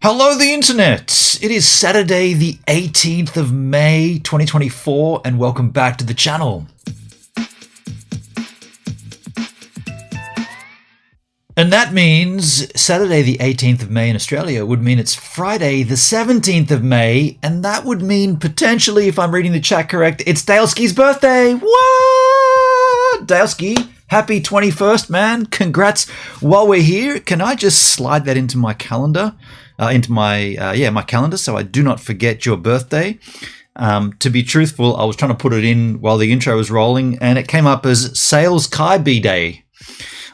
Hello, the internet! It is Saturday, the 18th of May, 2024, and welcome back to the channel. And that means Saturday, the 18th of May in Australia would mean it's Friday, the 17th of May, and that would mean potentially, if I'm reading the chat correct, it's Daleski's birthday! What? Daleski, happy 21st, man. Congrats. While we're here, can I just slide that into my calendar? My calendar, so I do not forget your birthday. To be truthful, I was trying to put it in while the intro was rolling, and it came up as Sales Kai B Day.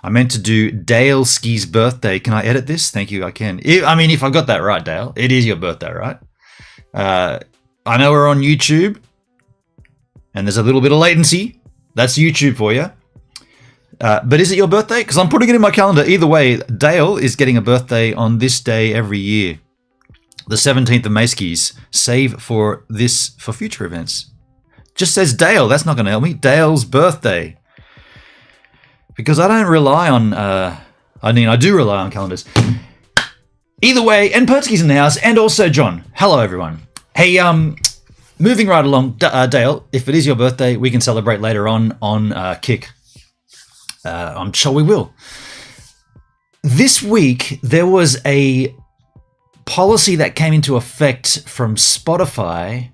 I meant to do Dale Ski's birthday. Can I edit this? Thank you, I can. If I got that right, Dale, it is your birthday, right? I know we're on YouTube, and there's a little bit of latency. That's YouTube for you. But is it your birthday? Because I'm putting it in my calendar. Either way, Dale is getting a birthday on this day every year. The 17th of Mayskis. Save for future events. Just says Dale. That's not going to help me. Dale's birthday. Because I don't rely on... I do rely on calendars. Either way, and Pertsky's in the house, and also John. Hello, everyone. Hey, moving right along, Dale, if it is your birthday, we can celebrate later on Kick. I'm sure we will. This week, there was a policy that came into effect from Spotify.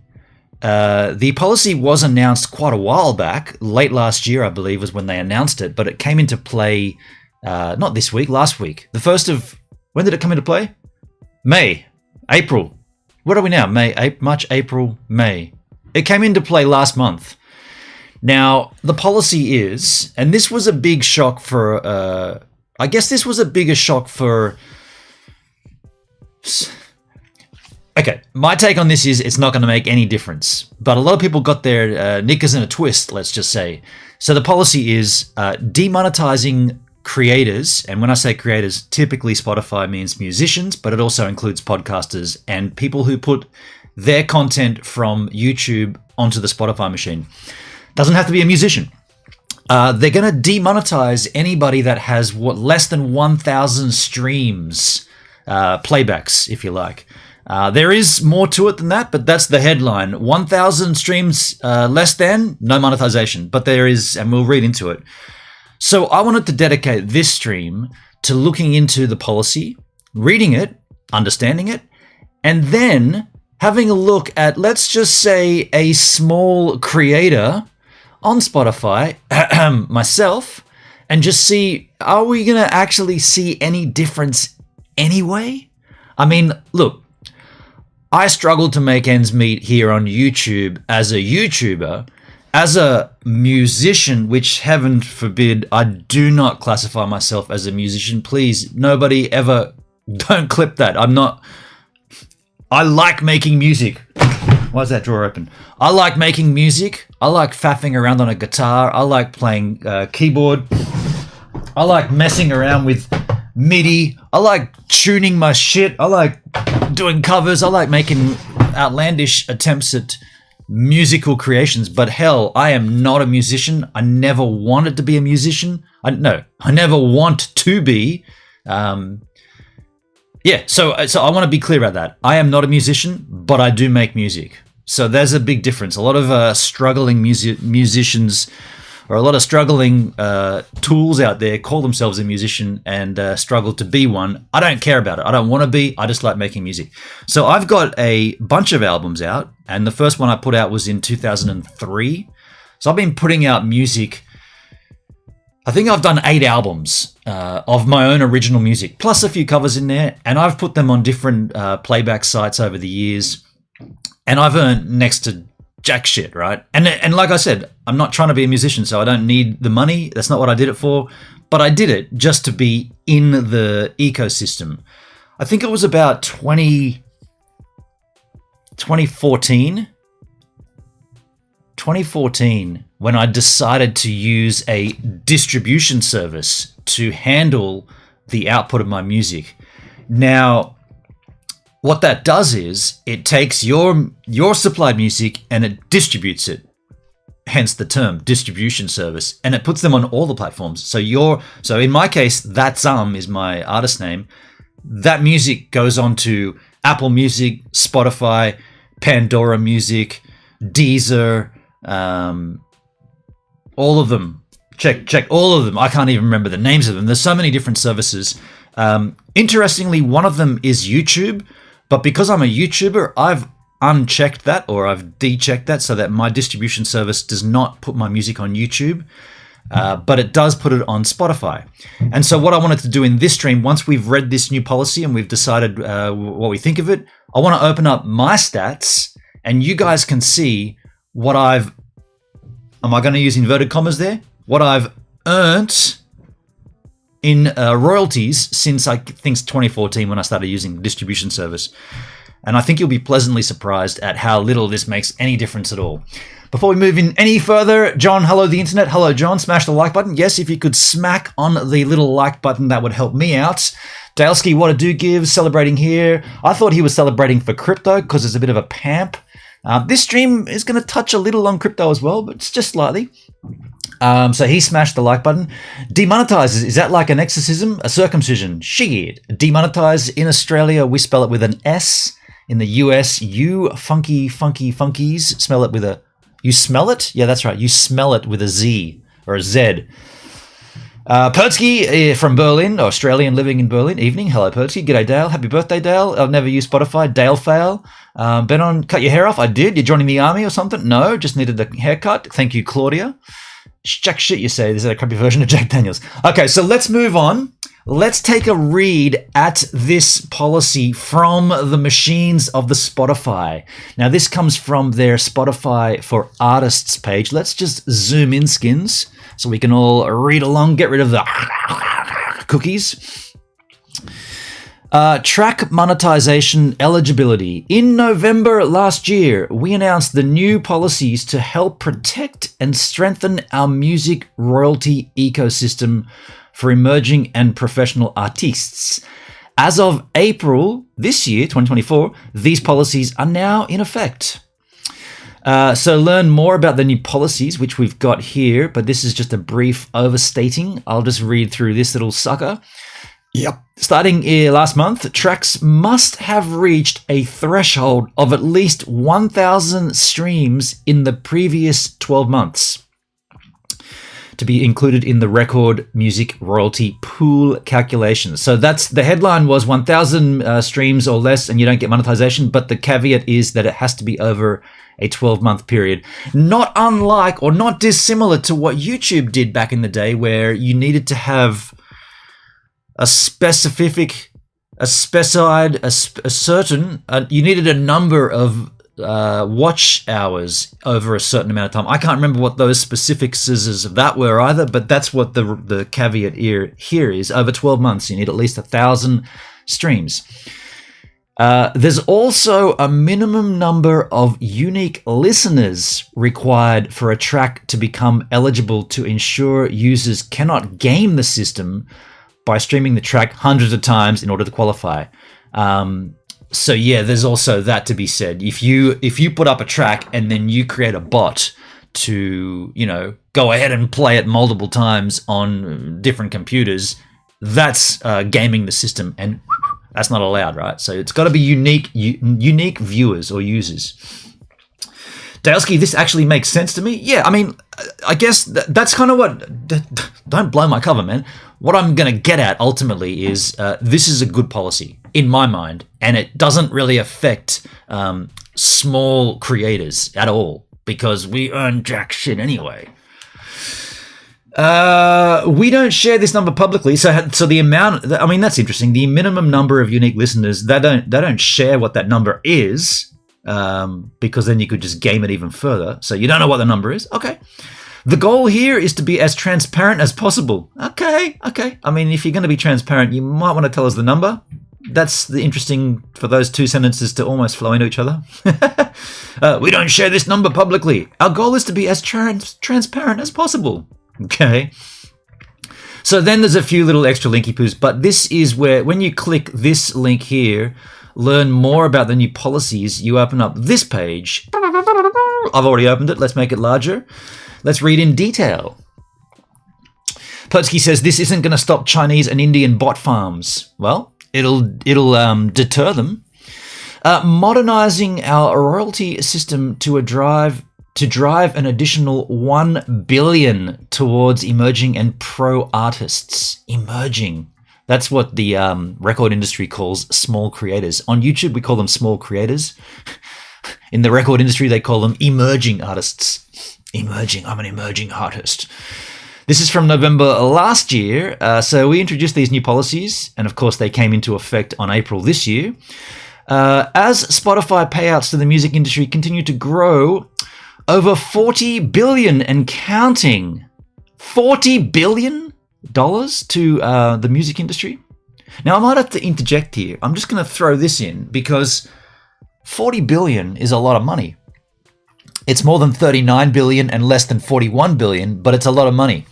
The policy was announced quite a while back. Late last year, I believe, was when they announced it. But it came into play, not this week, last week. The first of... When did it come into play? May. April. What are we now? March, April, May. It came into play last month. Now, the policy is, and this was a big shock for, I guess this was a bigger shock for, okay, my take on this is it's not going to make any difference. But a lot of people got their knickers in a twist, let's just say. So the policy is demonetizing creators, and when I say creators, typically Spotify means musicians, but it also includes podcasters and people who put their content from YouTube onto the Spotify machine. Doesn't have to be a musician. They're going to demonetize anybody that has less than 1,000 streams, playbacks, if you like. There is more to it than that, but that's the headline. 1,000 streams less than, no monetization. But there is, and we'll read into it. So I wanted to dedicate this stream to looking into the policy, reading it, understanding it, and then having a look at, let's just say, a small creator on Spotify, myself, and just see, are we going to actually see any difference anyway? I mean, look, I struggle to make ends meet here on YouTube as a YouTuber. As a musician, which heaven forbid, I do not classify myself as a musician. Please, nobody ever, don't clip that. I like making music. Why is that drawer open? I like making music. I like faffing around on a guitar. I like playing keyboard. I like messing around with MIDI. I like tuning my shit. I like doing covers. I like making outlandish attempts at musical creations. But hell, I am not a musician. I never wanted to be a musician. I never want to be. Yeah, so I want to be clear about that. I am not a musician, but I do make music. So there's a big difference. A lot of struggling musicians, or a lot of struggling tools out there call themselves a musician and struggle to be one. I don't care about it. I don't want to be. I just like making music. So I've got a bunch of albums out, and the first one I put out was in 2003. So I've been putting out music. I think I've done 8 albums of my own original music, plus a few covers in there, and I've put them on different playback sites over the years, and I've earned next to jack shit, right? And like I said, I'm not trying to be a musician, so I don't need the money. That's not what I did it for, but I did it just to be in the ecosystem. I think it was about 2014 when I decided to use a distribution service to handle the output of my music. Now, what that does is it takes your supplied music and it distributes it, hence the term distribution service, and it puts them on all the platforms. So in my case, That is my artist name. That music goes on to Apple Music, Spotify, Pandora Music, Deezer, all of them. Check all of them. I can't even remember the names of them. There's so many different services. Interestingly, one of them is YouTube, but because I'm a YouTuber, I've unchecked that, or I've dechecked that, so that my distribution service does not put my music on YouTube, but it does put it on Spotify. And so what I wanted to do in this stream, once we've read this new policy and we've decided what we think of it, I want to open up my stats, and you guys can see what I've, am I going to use inverted commas there? What I've earned in royalties since I think 2014 when I started using the distribution service. And I think you'll be pleasantly surprised at how little this makes any difference at all. Before we move in any further, John, hello the internet. Hello, John. Smash the like button. Yes, if you could smack on the little like button, that would help me out. Dalesky, what a do give, celebrating here. I thought he was celebrating for crypto because it's a bit of a pamp. This stream is going to touch a little on crypto as well, but it's just slightly. So he smashed the like button. Demonitises, is that like an exorcism? A circumcision? Shit. Demonetize in Australia, we spell it with an S. In the US, you funkies smell it with a... You smell it? Yeah, that's right. You smell it with a Z or a Z. Pertsky from Berlin, Australian living in Berlin. Evening. Hello, Pertsky. G'day, Dale. Happy birthday, Dale. I've never used Spotify. Dale fail. Benon, cut your hair off. I did. You're joining the army or something? No, just needed a haircut. Thank you, Claudia. Jack shit, you say. This is a crappy version of Jack Daniels. Okay, so let's move on. Let's take a read at this policy from the machines of the Spotify. Now, this comes from their Spotify for Artists page. Let's just zoom in, Skins, so we can all read along, get rid of the cookies. Track monetization eligibility. In November last year, we announced the new policies to help protect and strengthen our music royalty ecosystem for emerging and professional artists. As of April this year, 2024, these policies are now in effect. So learn more about the new policies, which we've got here, but this is just a brief overstating. I'll just read through this little sucker. Yep. Starting last month, tracks must have reached a threshold of at least 1,000 streams in the previous 12 months to be included in the record music royalty pool calculation. So that's the headline was 1,000 streams or less and you don't get monetization, but the caveat is that it has to be over a 12-month period. Not unlike or not dissimilar to what YouTube did back in the day, where you needed to have you needed a number of watch hours over a certain amount of time. I can't remember what those specifics of that were either, but that's what the caveat here is. Over 12 months, you need at least 1,000 streams. There's also a minimum number of unique listeners required for a track to become eligible to ensure users cannot game the system by streaming the track hundreds of times in order to qualify. So yeah, there's also that to be said. If you put up a track and then you create a bot to, go ahead and play it multiple times on different computers, that's gaming the system, and that's not allowed, right? So it's got to be unique viewers or users. Dalesky, this actually makes sense to me. Yeah, I mean, I guess that's kind of what... Don't blow my cover, man. What I'm going to get at ultimately is this is a good policy in my mind, and it doesn't really affect small creators at all because we earn jack shit anyway. We don't share this number publicly, so the amount... I mean, that's interesting. The minimum number of unique listeners, they don't share what that number is. Because then you could just game it even further. So you don't know what the number is. Okay. The goal here is to be as transparent as possible. Okay. I mean, if you're going to be transparent, you might want to tell us the number. That's the interesting for those two sentences to almost flow into each other. We don't share this number publicly. Our goal is to be as transparent as possible. Okay. So then there's a few little extra linky poos, but this is where, when you click this link here, learn more about the new policies, you open up this page. I've already opened it. Let's make it larger. Let's read in detail. Pertsky says this isn't going to stop Chinese and Indian bot farms. Well, it'll deter them. Modernizing our royalty system to drive an additional 1 billion towards emerging and pro artists. Emerging. That's what the record industry calls small creators. On YouTube, we call them small creators. In the record industry, they call them emerging artists. Emerging. I'm an emerging artist. This is from November last year. So we introduced these new policies, and of course, they came into effect on April this year. As Spotify payouts to the music industry continue to grow, over $40 billion and counting. $40 billion to the music industry. Now, I might have to interject here. I'm just going to throw this in because $40 billion is a lot of money. It's more than $39 billion and less than $41 billion, but it's a lot of money.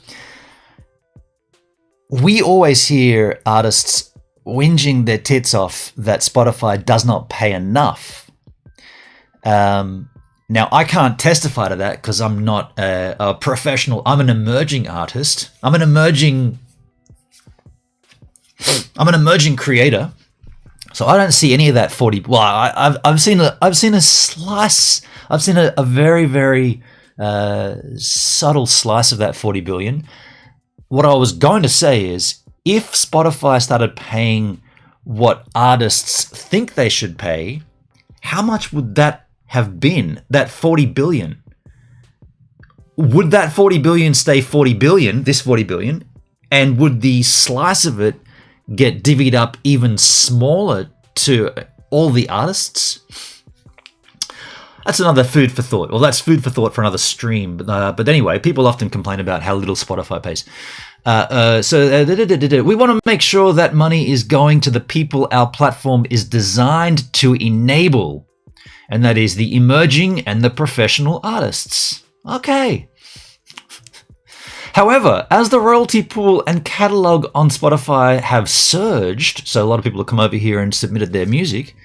We always hear artists whinging their tits off that Spotify does not pay enough. Now, I can't testify to that because I'm not a professional. I'm an emerging artist. I'm an emerging creator. So I don't see any of that 40. Well, I've seen a slice. I've seen a very, very subtle slice of that 40 billion. What I was going to say is, if Spotify started paying what artists think they should pay, how much would that have been, that 40 billion? Would that 40 billion stay 40 billion, this 40 billion, and would the slice of it get divvied up even smaller to all the artists? That's another food for thought. Well, that's food for thought for another stream. But anyway, people often complain about how little Spotify pays. We want to make sure that money is going to the people our platform is designed to enable. And that is the emerging and the professional artists. Okay. However, as the royalty pool and catalog on Spotify have surged, so a lot of people have come over here and submitted their music.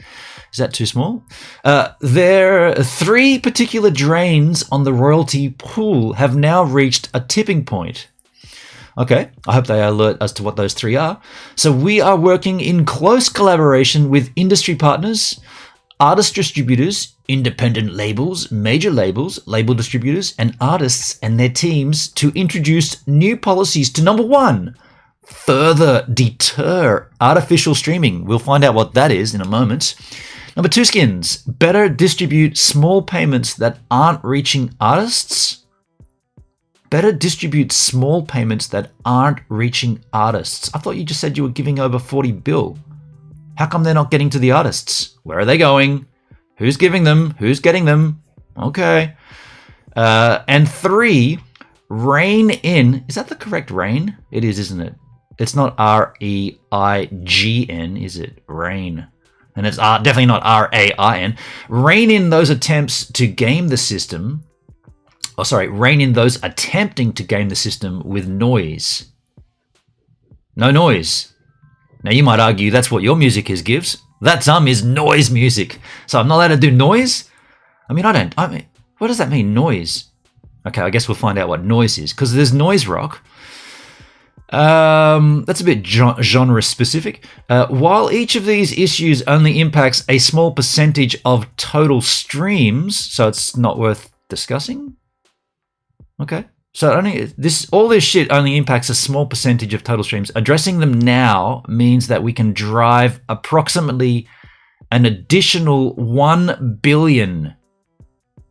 Is that too small? There are 3 particular drains on the royalty pool have now reached a tipping point. Okay, I hope they are alert as to what those 3 are. So we are working in close collaboration with industry partners, artist distributors, independent labels, major labels, label distributors, and artists and their teams to introduce new policies to, number 1, further deter artificial streaming. We'll find out what that is in a moment. Number 2, skins, better distribute small payments that aren't reaching artists. Better distribute small payments that aren't reaching artists. I thought you just said you were giving over 40 bill. How come they're not getting to the artists? Where are they going? Who's giving them? Who's getting them? Okay. And 3, rein in. Is that the correct rein? It is, isn't it? It's not R-E-I-G-N, is it? Rein. And it's definitely not R-A-I-N. Rein in those attempts to game the system. Oh, sorry. Rein in those attempting to game the system with noise. No noise. Now, you might argue that's what your music gives. That is noise music. So I'm not allowed to do noise? I mean, what does that mean, noise? Okay, I guess we'll find out what noise is, because there's noise rock. That's a bit genre specific. While each of these issues only impacts a small percentage of total streams, so it's not worth discussing. Okay. So all this shit only impacts a small percentage of total streams. Addressing them now means that we can drive approximately an additional 1 billion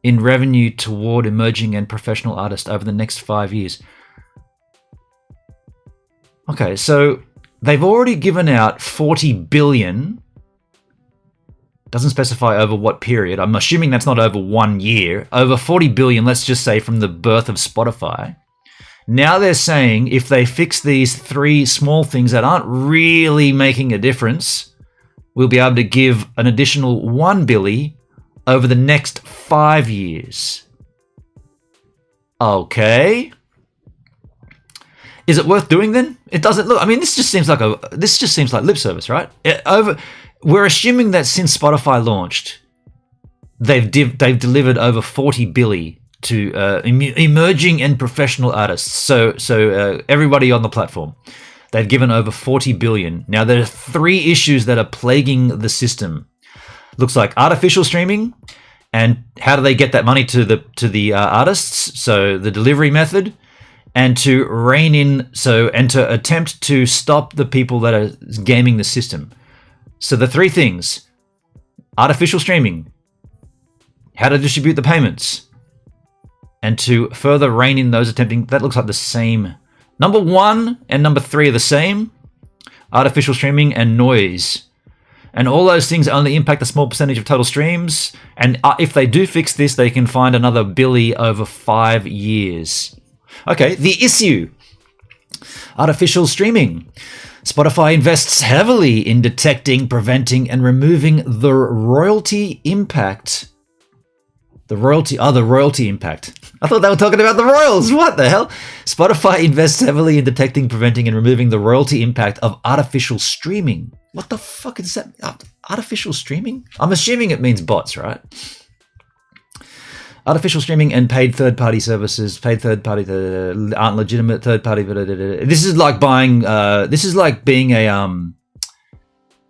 in revenue toward emerging and professional artists over the next 5 years. Okay, so they've already given out 40 billion. Doesn't specify over what period. I'm assuming that's not over 1 year. Over 40 billion, let's just say from the birth of Spotify. Now they're saying if they fix these 3 small things that aren't really making a difference, we'll be able to give an additional 1 billion over the next 5 years. Okay. Is it worth doing then? It doesn't look. I mean, this just seems like lip service, right? We're assuming that since Spotify launched, they've delivered over 40 billion to emerging and professional artists. So everybody on the platform, they've given over 40 billion. Now there are 3 issues that are plaguing the system. Looks like artificial streaming, and how do they get that money to the artists? So the delivery method, and to rein in and to attempt to stop the people that are gaming the system. So the three things: artificial streaming, how to distribute the payments, and to further rein in those attempting. That looks like the same. Number 1 and number 3 are the same: artificial streaming and noise. And all those things only impact a small percentage of total streams. And if they do fix this, they can find another billy over 5 years. Okay, the issue. Artificial streaming. Spotify invests heavily in detecting, preventing, and removing the royalty impact. The royalty impact. I thought they were talking about the royals. What the hell? Spotify invests heavily in detecting, preventing, and removing the royalty impact of artificial streaming. What the fuck is that? Artificial streaming? I'm assuming it means bots, right? Artificial streaming and paid third-party services. Paid third-party aren't legitimate third-party. This is like buying. This is like being a.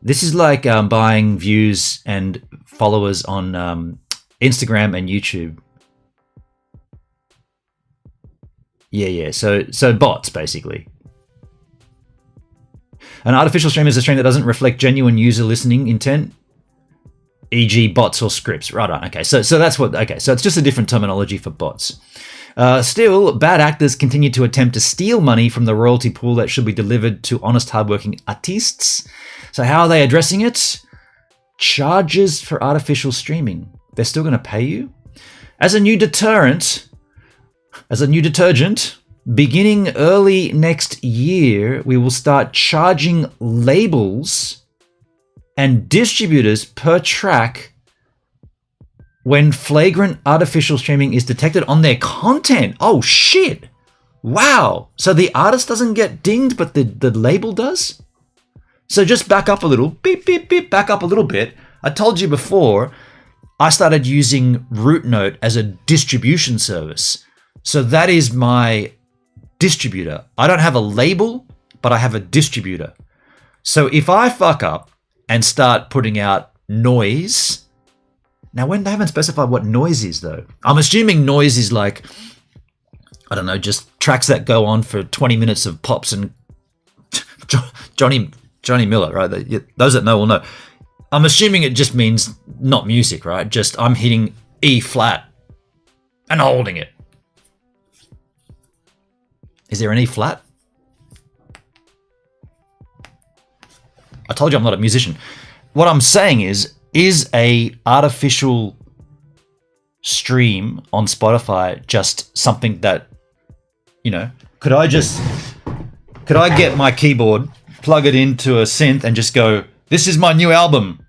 This is like buying views and followers on Instagram and YouTube. Yeah. So bots, basically. An artificial stream is a stream that doesn't reflect genuine user listening intent, e.g. bots or scripts. Right on. Okay, so that's what. Okay, so it's just a different terminology for bots. Still, bad actors continue to attempt to steal money from the royalty pool that should be delivered to honest, hardworking artists. So how are they addressing it? Charges for artificial streaming. They're still going to pay you? As a new deterrent, beginning early next year, we will start charging labels and distributors per track when flagrant artificial streaming is detected on their content. Oh, shit. Wow. So the artist doesn't get dinged, but the label does? So just back up a little. Beep, beep, beep. Back up a little bit. I told you before, I started using RootNote as a distribution service. So that is my distributor. I don't have a label, but I have a distributor. So if I fuck up and start putting out noise, now when they haven't specified what noise is though, I'm assuming noise is like, I don't know, just tracks that go on for 20 minutes of pops and Johnny Miller, right? Those that know will know. I'm assuming it just means not music, right? Just I'm hitting E flat and holding it. Is there an E flat? I told you I'm not a musician. What I'm saying is a artificial stream on Spotify just something that, could I get my keyboard, plug it into a synth and just go, this is my new album.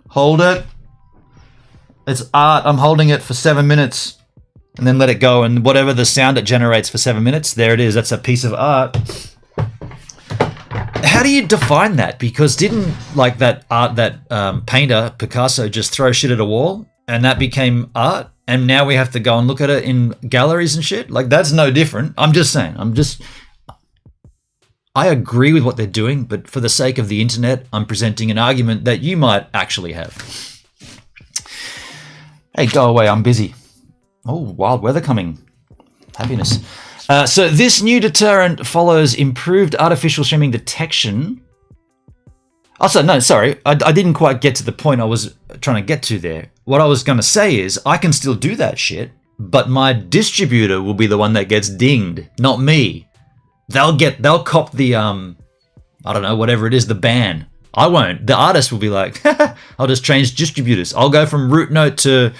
Hold it. It's art. I'm holding it for 7 minutes. And then let it go. And whatever the sound it generates for 7 minutes, there it is. That's a piece of art. How do you define that? Because didn't like that painter, Picasso, just throw shit at a wall and that became art? And now we have to go and look at it in galleries and shit? Like, that's no different. I'm just saying. I agree with what they're doing, but for the sake of the internet, I'm presenting an argument that you might actually have. Hey, go away, I'm busy. Oh, wild weather coming. Happiness. So this new deterrent follows improved artificial streaming detection. Also, no, sorry, I didn't quite get to the point I was trying to get to there. What I was going to say is I can still do that shit, but my distributor will be the one that gets dinged, not me. They'll cop the, I don't know, whatever it is, the ban. I won't. The artist will be like, I'll just change distributors. I'll go from RootNote to,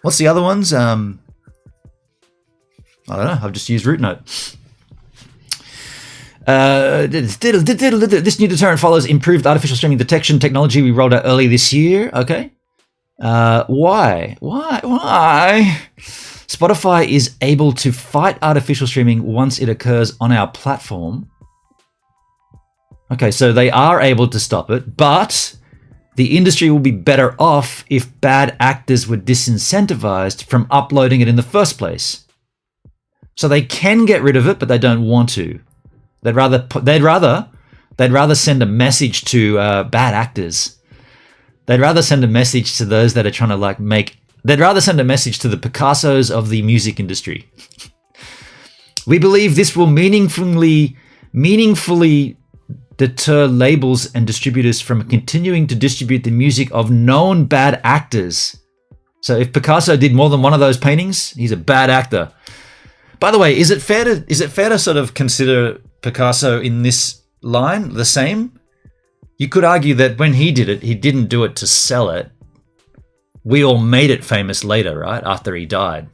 what's the other ones? I don't know. I've just used RootNote. This new deterrent follows improved artificial streaming detection technology we rolled out early this year. Okay. Why? Spotify is able to fight artificial streaming once it occurs on our platform. Okay, so they are able to stop it, but the industry will be better off if bad actors were disincentivized from uploading it in the first place. So they can get rid of it, but they don't want to. They'd rather They'd rather send a message to bad actors. They'd rather send a message to those that are trying to like make... They'd rather send a message to the Picassos of the music industry. We believe this will meaningfully deter labels and distributors from continuing to distribute the music of known bad actors. So if Picasso did more than one of those paintings, he's a bad actor. By the way, is it fair to sort of consider Picasso in this line the same? You could argue that when he did it, he didn't do it to sell it. We all made it famous later, right? After he died.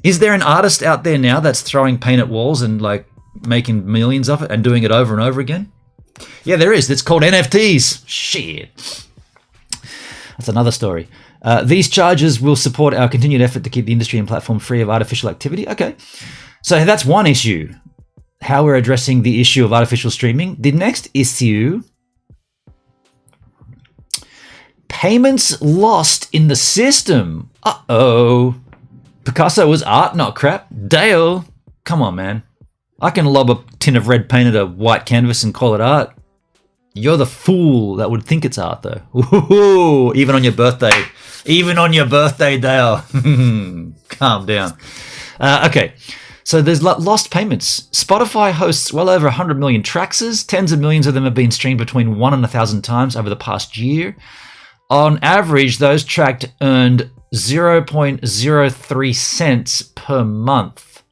Is there an artist out there now that's throwing paint at walls and like making millions of it and doing it over and over again? Yeah, there is. It's called NFTs. Shit. That's another story. These charges will support our continued effort to keep the industry and platform free of artificial activity. Okay. So that's one issue. How we're addressing the issue of artificial streaming. The next issue... payments lost in the system. Uh-oh. Picasso was art, not crap. Dale, come on, man. I can lob a tin of red paint at a white canvas and call it art. You're the fool that would think it's art, though. Ooh, even on your birthday. Even on your birthday, Dale. Calm down. Okay, so there's lost payments. Spotify hosts well over 100 million tracks. Tens of millions of them have been streamed between 1 and 1,000 times over the past year. On average, those tracked earned 0.03 cents per month.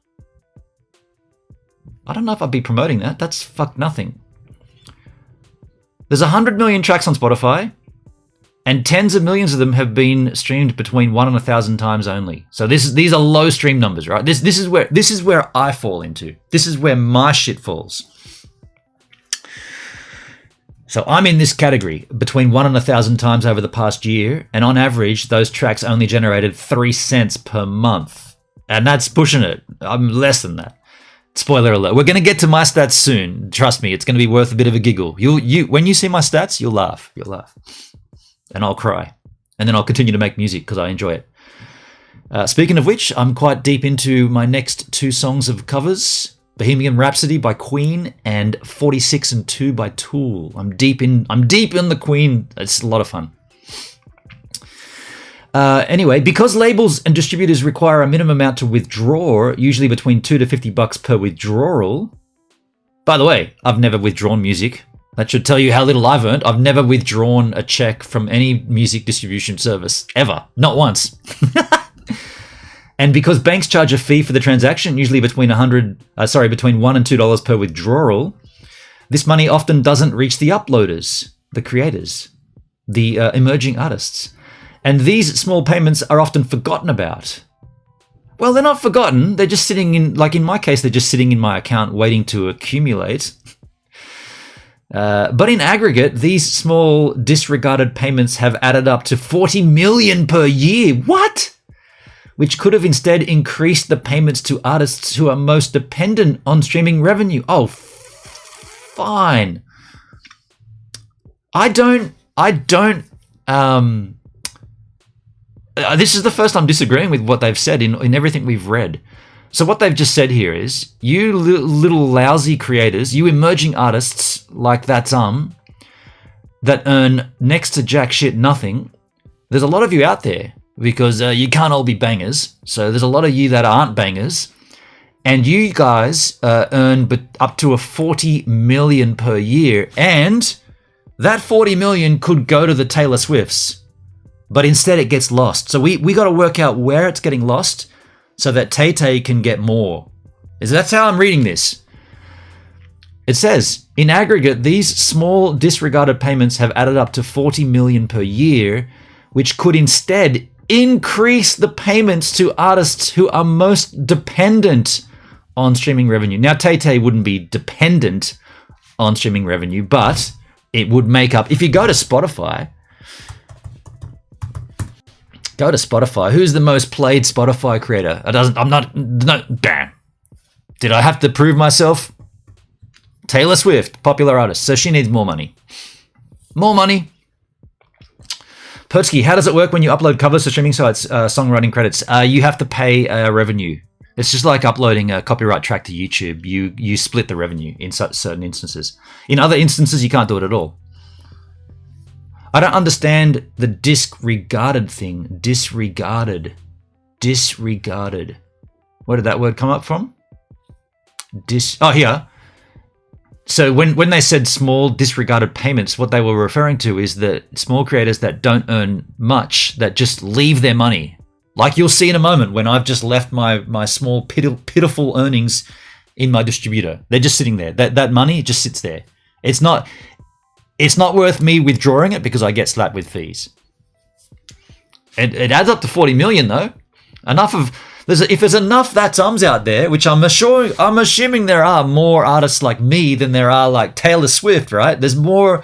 I don't know if I'd be promoting that. That's fuck nothing. There's 100 million tracks on Spotify, and tens of millions of them have been streamed between 1 and 1,000 times only. So these are low stream numbers, right? This is where I fall into. This is where my shit falls. So I'm in this category, between 1 and 1,000 times over the past year, and on average, those tracks only generated 3 cents per month. And that's pushing it. I'm less than that. Spoiler alert. We're going to get to my stats soon. Trust me, it's going to be worth a bit of a giggle. When you see my stats, you'll laugh. You'll laugh. And I'll cry. And then I'll continue to make music because I enjoy it. Speaking of which, I'm quite deep into my next 2 songs of covers. Bohemian Rhapsody by Queen and 46 and 2 by Tool. I'm deep in the Queen. It's a lot of fun. Anyway, because labels and distributors require a minimum amount to withdraw, usually between $2 to $50 per withdrawal. By the way, I've never withdrawn music. That should tell you how little I've earned. I've never withdrawn a check from any music distribution service ever. Not once. And because banks charge a fee for the transaction, usually between $1 and $2 per withdrawal, this money often doesn't reach the uploaders, the creators, the emerging artists. And these small payments are often forgotten about. Well, they're not forgotten. They're just sitting in, like in my case, they're just sitting in my account waiting to accumulate. But in aggregate, these small disregarded payments have added up to 40 million per year. What? Which could have instead increased the payments to artists who are most dependent on streaming revenue. Oh, fine. This is the first I'm disagreeing with what they've said in everything we've read. So what they've just said here is, you little lousy creators, you emerging artists like that earn next to jack shit nothing, there's a lot of you out there. Because you can't all be bangers. So there's a lot of you that aren't bangers. And you guys earn up to a 40 million per year. And that 40 million could go to the Taylor Swifts. But instead it gets lost. So we got to work out where it's getting lost so that Tay-Tay can get more. That's how I'm reading this. It says, in aggregate, these small disregarded payments have added up to 40 million per year, which could instead increase the payments to artists who are most dependent on streaming revenue. Now, Tay-Tay wouldn't be dependent on streaming revenue, but it would make up. If you go to Spotify, who's the most played Spotify creator? Bam. Did I have to prove myself? Taylor Swift, popular artist, so she needs more money. More money. Pertsky, how does it work when you upload covers to streaming sites, songwriting credits? You have to pay revenue. It's just like uploading a copyright track to YouTube. You split the revenue in certain instances. In other instances, you can't do it at all. I don't understand the disregarded thing. Disregarded. Where did that word come up from? Oh, here. So when they said small disregarded payments, what they were referring to is that small creators that don't earn much, that just leave their money. Like you'll see in a moment when I've just left my small pitiful earnings in my distributor. They're just sitting there. That money just sits there. It's not worth me withdrawing it because I get slapped with fees. It adds up to 40 million though. If there's enough that's ums out there, which I'm assuming there are more artists like me than there are like Taylor Swift, right? There's more.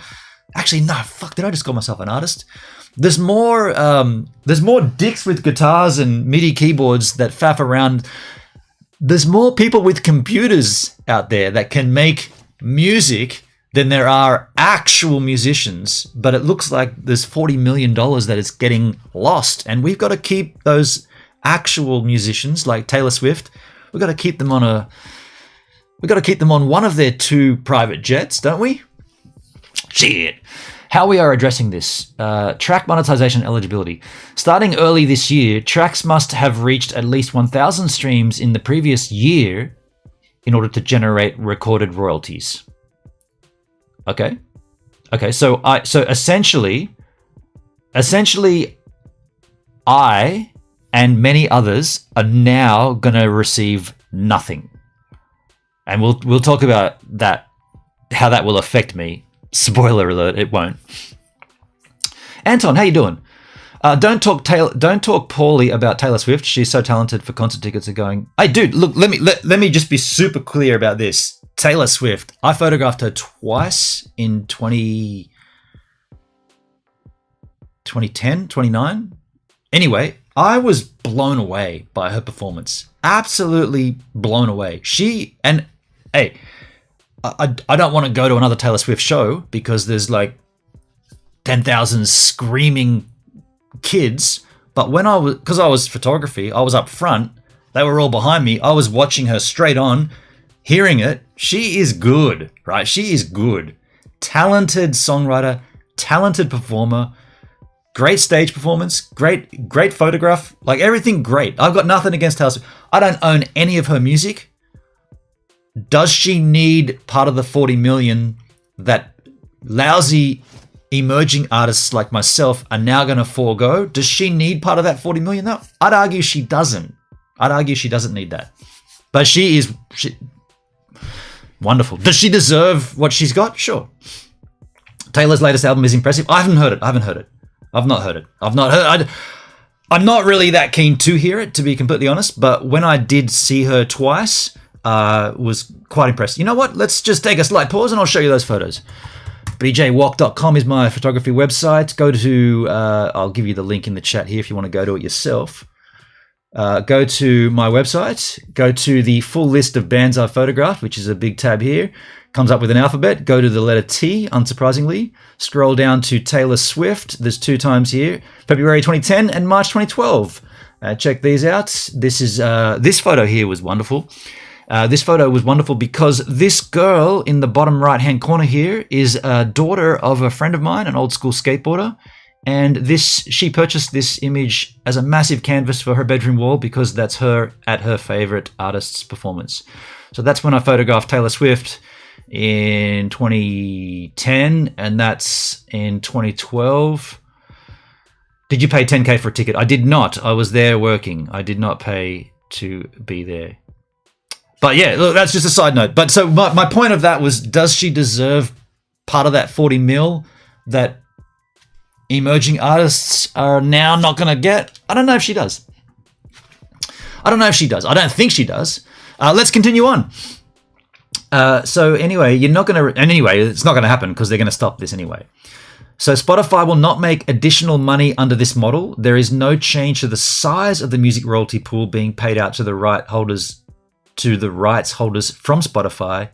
Actually, no. Fuck! Did I just call myself an artist? There's more dicks with guitars and MIDI keyboards that faff around. There's more people with computers out there that can make music than there are actual musicians. But it looks like there's $40 million that is getting lost, and we've got to keep those actual musicians like Taylor Swift. We've got to keep them on one of their 2 private jets, don't we? Shit. How we are addressing this. Track monetization eligibility. Starting early this year, tracks must have reached at least 1,000 streams in the previous year in order to generate recorded royalties. Okay. So essentially, I and many others are now going to receive nothing. And we'll talk about that, how that will affect me. Spoiler alert, it won't. Anton, how you doing? Don't talk poorly about Taylor Swift. She's so talented. For concert tickets are going. Hey, dude, look, let me just be super clear about this. Taylor Swift. I photographed her twice in 2010, 29. Anyway, I was blown away by her performance. Absolutely blown away. I don't want to go to another Taylor Swift show because there's like 10,000 screaming kids. But because I was photography, I was up front. They were all behind me. I was watching her straight on, hearing it. She is good, right? She is good. Talented songwriter, talented performer. Great stage performance, great photograph, like everything great. I've got nothing against Taylor Swift. I don't own any of her music. Does she need part of the 40 million that lousy emerging artists like myself are now going to forego? Does she need part of that 40 million? No, I'd argue she doesn't. I'd argue she doesn't need that. But she wonderful. Does she deserve what she's got? Sure. Taylor's latest album is impressive. I haven't heard it. I've not heard it. I'm not really that keen to hear it, to be completely honest. But when I did see her twice, was quite impressed. You know what? Let's just take a slight pause and I'll show you those photos. bjwalk.com is my photography website. Go to, I'll give you the link in the chat here if you want to go to it yourself. Go to my website. Go to the full list of bands I've photographed, which is a big tab here. Comes up with an alphabet. Go to the letter T, unsurprisingly. Scroll down to Taylor Swift. There's 2 times here. February 2010 and March 2012. Check these out. This photo here was wonderful. This photo was wonderful because this girl in the bottom right-hand corner here is a daughter of a friend of mine, an old school skateboarder. And she purchased this image as a massive canvas for her bedroom wall because that's her at her favorite artist's performance. So that's when I photographed Taylor Swift in 2010, and that's in 2012. Did you pay 10K for a ticket? I did not. I was there working. I did not pay to be there. But yeah, look, that's just a side note. But so my point of that was, does she deserve part of that 40 mil that emerging artists are now not going to get? I don't know if she does. I don't think she does. Let's continue on. So anyway, it's not going to happen because they're going to stop this anyway. So Spotify will not make additional money under this model. There is no change to the size of the music royalty pool being paid out to the rights holders from Spotify.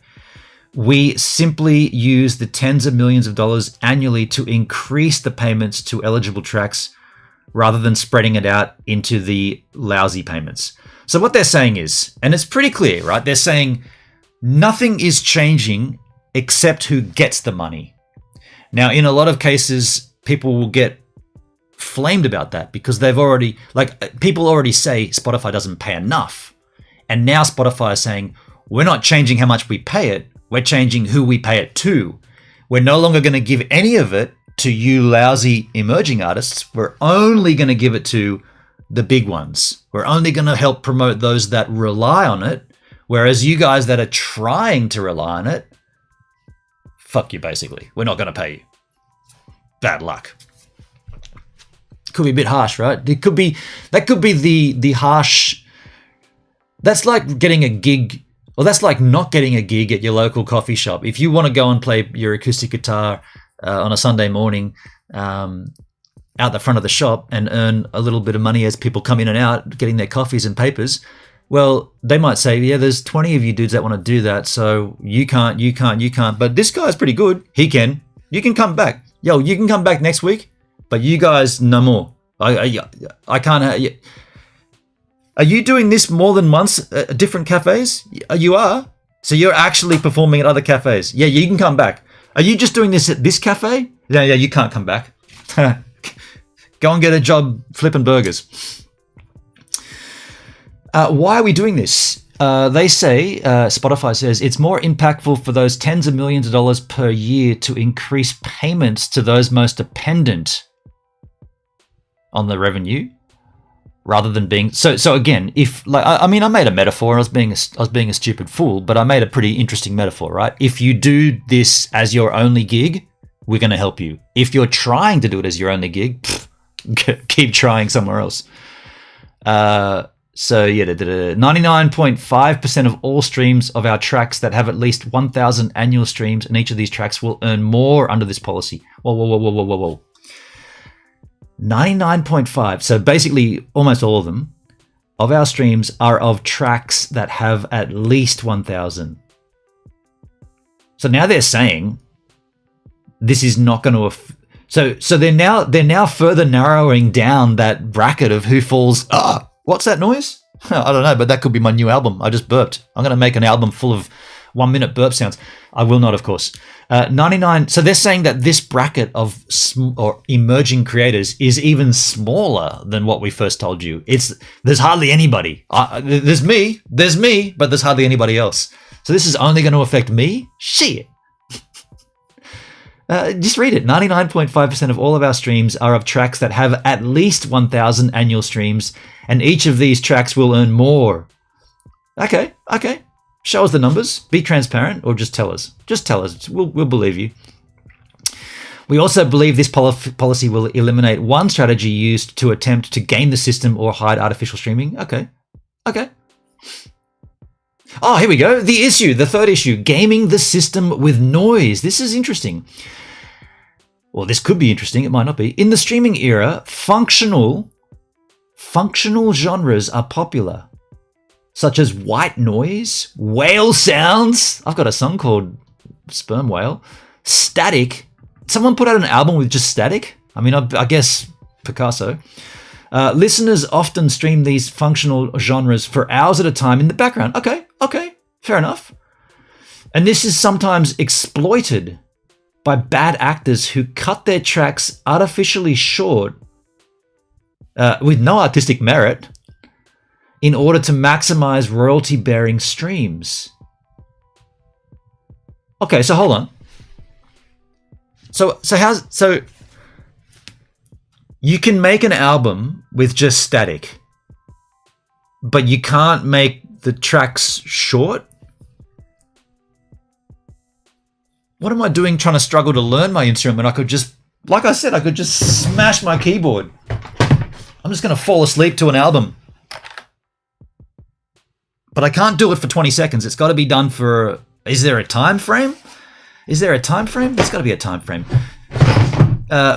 We simply use the tens of millions of dollars annually to increase the payments to eligible tracks rather than spreading it out into the lousy payments. So what they're saying is, and it's pretty clear, right? They're saying nothing is changing except who gets the money. Now, in a lot of cases, people will get flamed about that because they've already, like, people already say Spotify doesn't pay enough. And now Spotify is saying, we're not changing how much we pay it, we're changing who we pay it to. We're no longer going to give any of it to you lousy emerging artists. We're only going to give it to the big ones. We're only going to help promote those that rely on it. Whereas you guys that are trying to rely on it, fuck you, basically. We're not going to pay you. Bad luck. Could be a bit harsh, right? That could be the harsh. That's like getting a gig, or that's like not getting a gig at your local coffee shop. If you want to go and play your acoustic guitar on a Sunday morning out the front of the shop and earn a little bit of money as people come in and out getting their coffees and papers, well, they might say, yeah, there's 20 of you dudes that want to do that, so you can't. But this guy's pretty good. He can. You can come back. Yo, you can come back next week, but you guys, no more. I can't. Are you doing this more than once at different cafes? You are. So you're actually performing at other cafes. Yeah, you can come back. Are you just doing this at this cafe? Yeah, you can't come back. Go and get a job flipping burgers. Why are we doing this? They say, Spotify says, it's more impactful for those tens of millions of dollars per year to increase payments to those most dependent on the revenue, rather than being so again, if, like, I mean, I made a metaphor. I was being a stupid fool, but I made a pretty interesting metaphor, right? If you do this as your only gig, we're going to help you. If you're trying to do it as your only gig, keep trying somewhere else. So yeah, 99.5% of all streams of our tracks that have at least 1,000 annual streams, and each of these tracks will earn more under this policy. Whoa. 99.5. So basically, almost all of them of our streams are of tracks that have at least 1,000. So now they're saying this is not going to. So they're now further narrowing down that bracket of who falls. What's that noise? I don't know, but that could be my new album. I just burped. I'm going to make an album full of 1-minute burp sounds. I will not, of course. 99. So they're saying that this bracket of emerging creators is even smaller than what we first told you. There's hardly anybody. There's me, but there's hardly anybody else. So this is only going to affect me? Shit. Just read it. 99.5% of all of our streams are of tracks that have at least 1,000 annual streams, and each of these tracks will earn more. Okay. Show us the numbers. Be transparent, or just tell us. Just tell us. We'll believe you. We also believe this policy will eliminate one strategy used to attempt to game the system or hide artificial streaming. Okay. Oh, here we go. The third issue, gaming the system with noise. This is interesting. Well, this could be interesting. It might not be. In the streaming era, functional genres are popular, such as white noise, whale sounds. I've got a song called Sperm Whale. Static. Someone put out an album with just static? I mean, I guess Picasso. Listeners often stream these functional genres for hours at a time in the background. Okay, fair enough. And this is sometimes exploited by bad actors who cut their tracks artificially short with no artistic merit in order to maximize royalty-bearing streams. Okay, so hold on. So you can make an album with just static, but you can't make the tracks short? What am I doing trying to struggle to learn my instrument? I could just, like I said, I could just smash my keyboard. I'm just going to fall asleep to an album. But I can't do it for 20 seconds. It's got to be done for... Is there a time frame? There's got to be a time frame.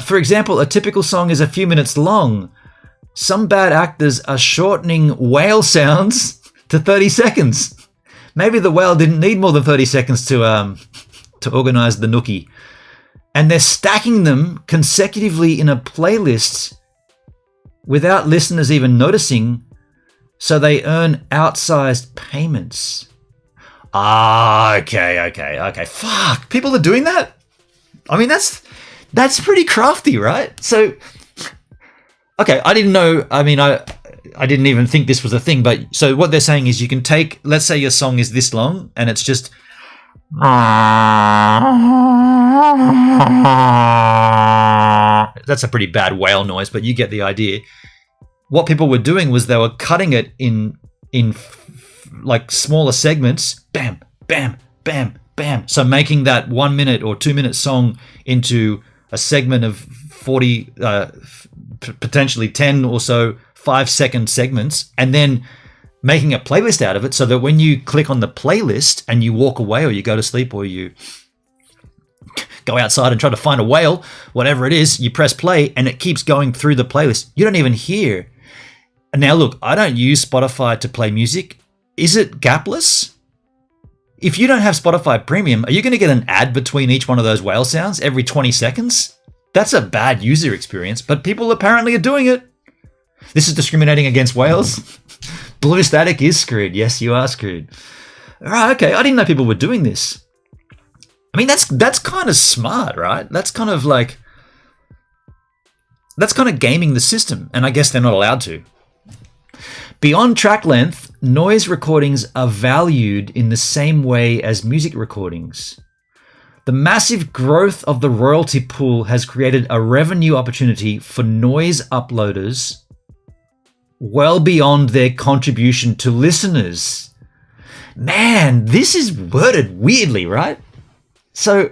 For example, a typical song is a few minutes long. Some bad actors are shortening whale sounds to 30 seconds. Maybe the whale didn't need more than 30 seconds to organize the nookie. And they're stacking them consecutively in a playlist without listeners even noticing So they earn outsized payments. Ah, okay. Fuck, people are doing that? I mean, that's pretty crafty, right? So, okay, I didn't know. I mean, I didn't even think this was a thing. But so what they're saying is you can take, let's say your song is this long and it's just. That's a pretty bad whale noise, but you get the idea. What people were doing was they were cutting it in like smaller segments. Bam, bam, bam, bam. So making that 1 minute or 2 minute song into a segment of 40, potentially 10 or so 5-second segments, and then making a playlist out of it so that when you click on the playlist and you walk away or you go to sleep or you go outside and try to find a whale, whatever it is, you press play and it keeps going through the playlist. You don't even hear. Now, look, I don't use Spotify to play music. Is it gapless? If you don't have Spotify Premium, are you going to get an ad between each one of those whale sounds every 20 seconds? That's a bad user experience, but people apparently are doing it. This is discriminating against whales. Blue Static is screwed. Yes, you are screwed. All right, okay. I didn't know people were doing this. I mean, that's kind of smart, right? That's kind of gaming the system, and I guess they're not allowed to. Beyond track length, noise recordings are valued in the same way as music recordings. The massive growth of the royalty pool has created a revenue opportunity for noise uploaders well beyond their contribution to listeners. Man, this is worded weirdly, right? So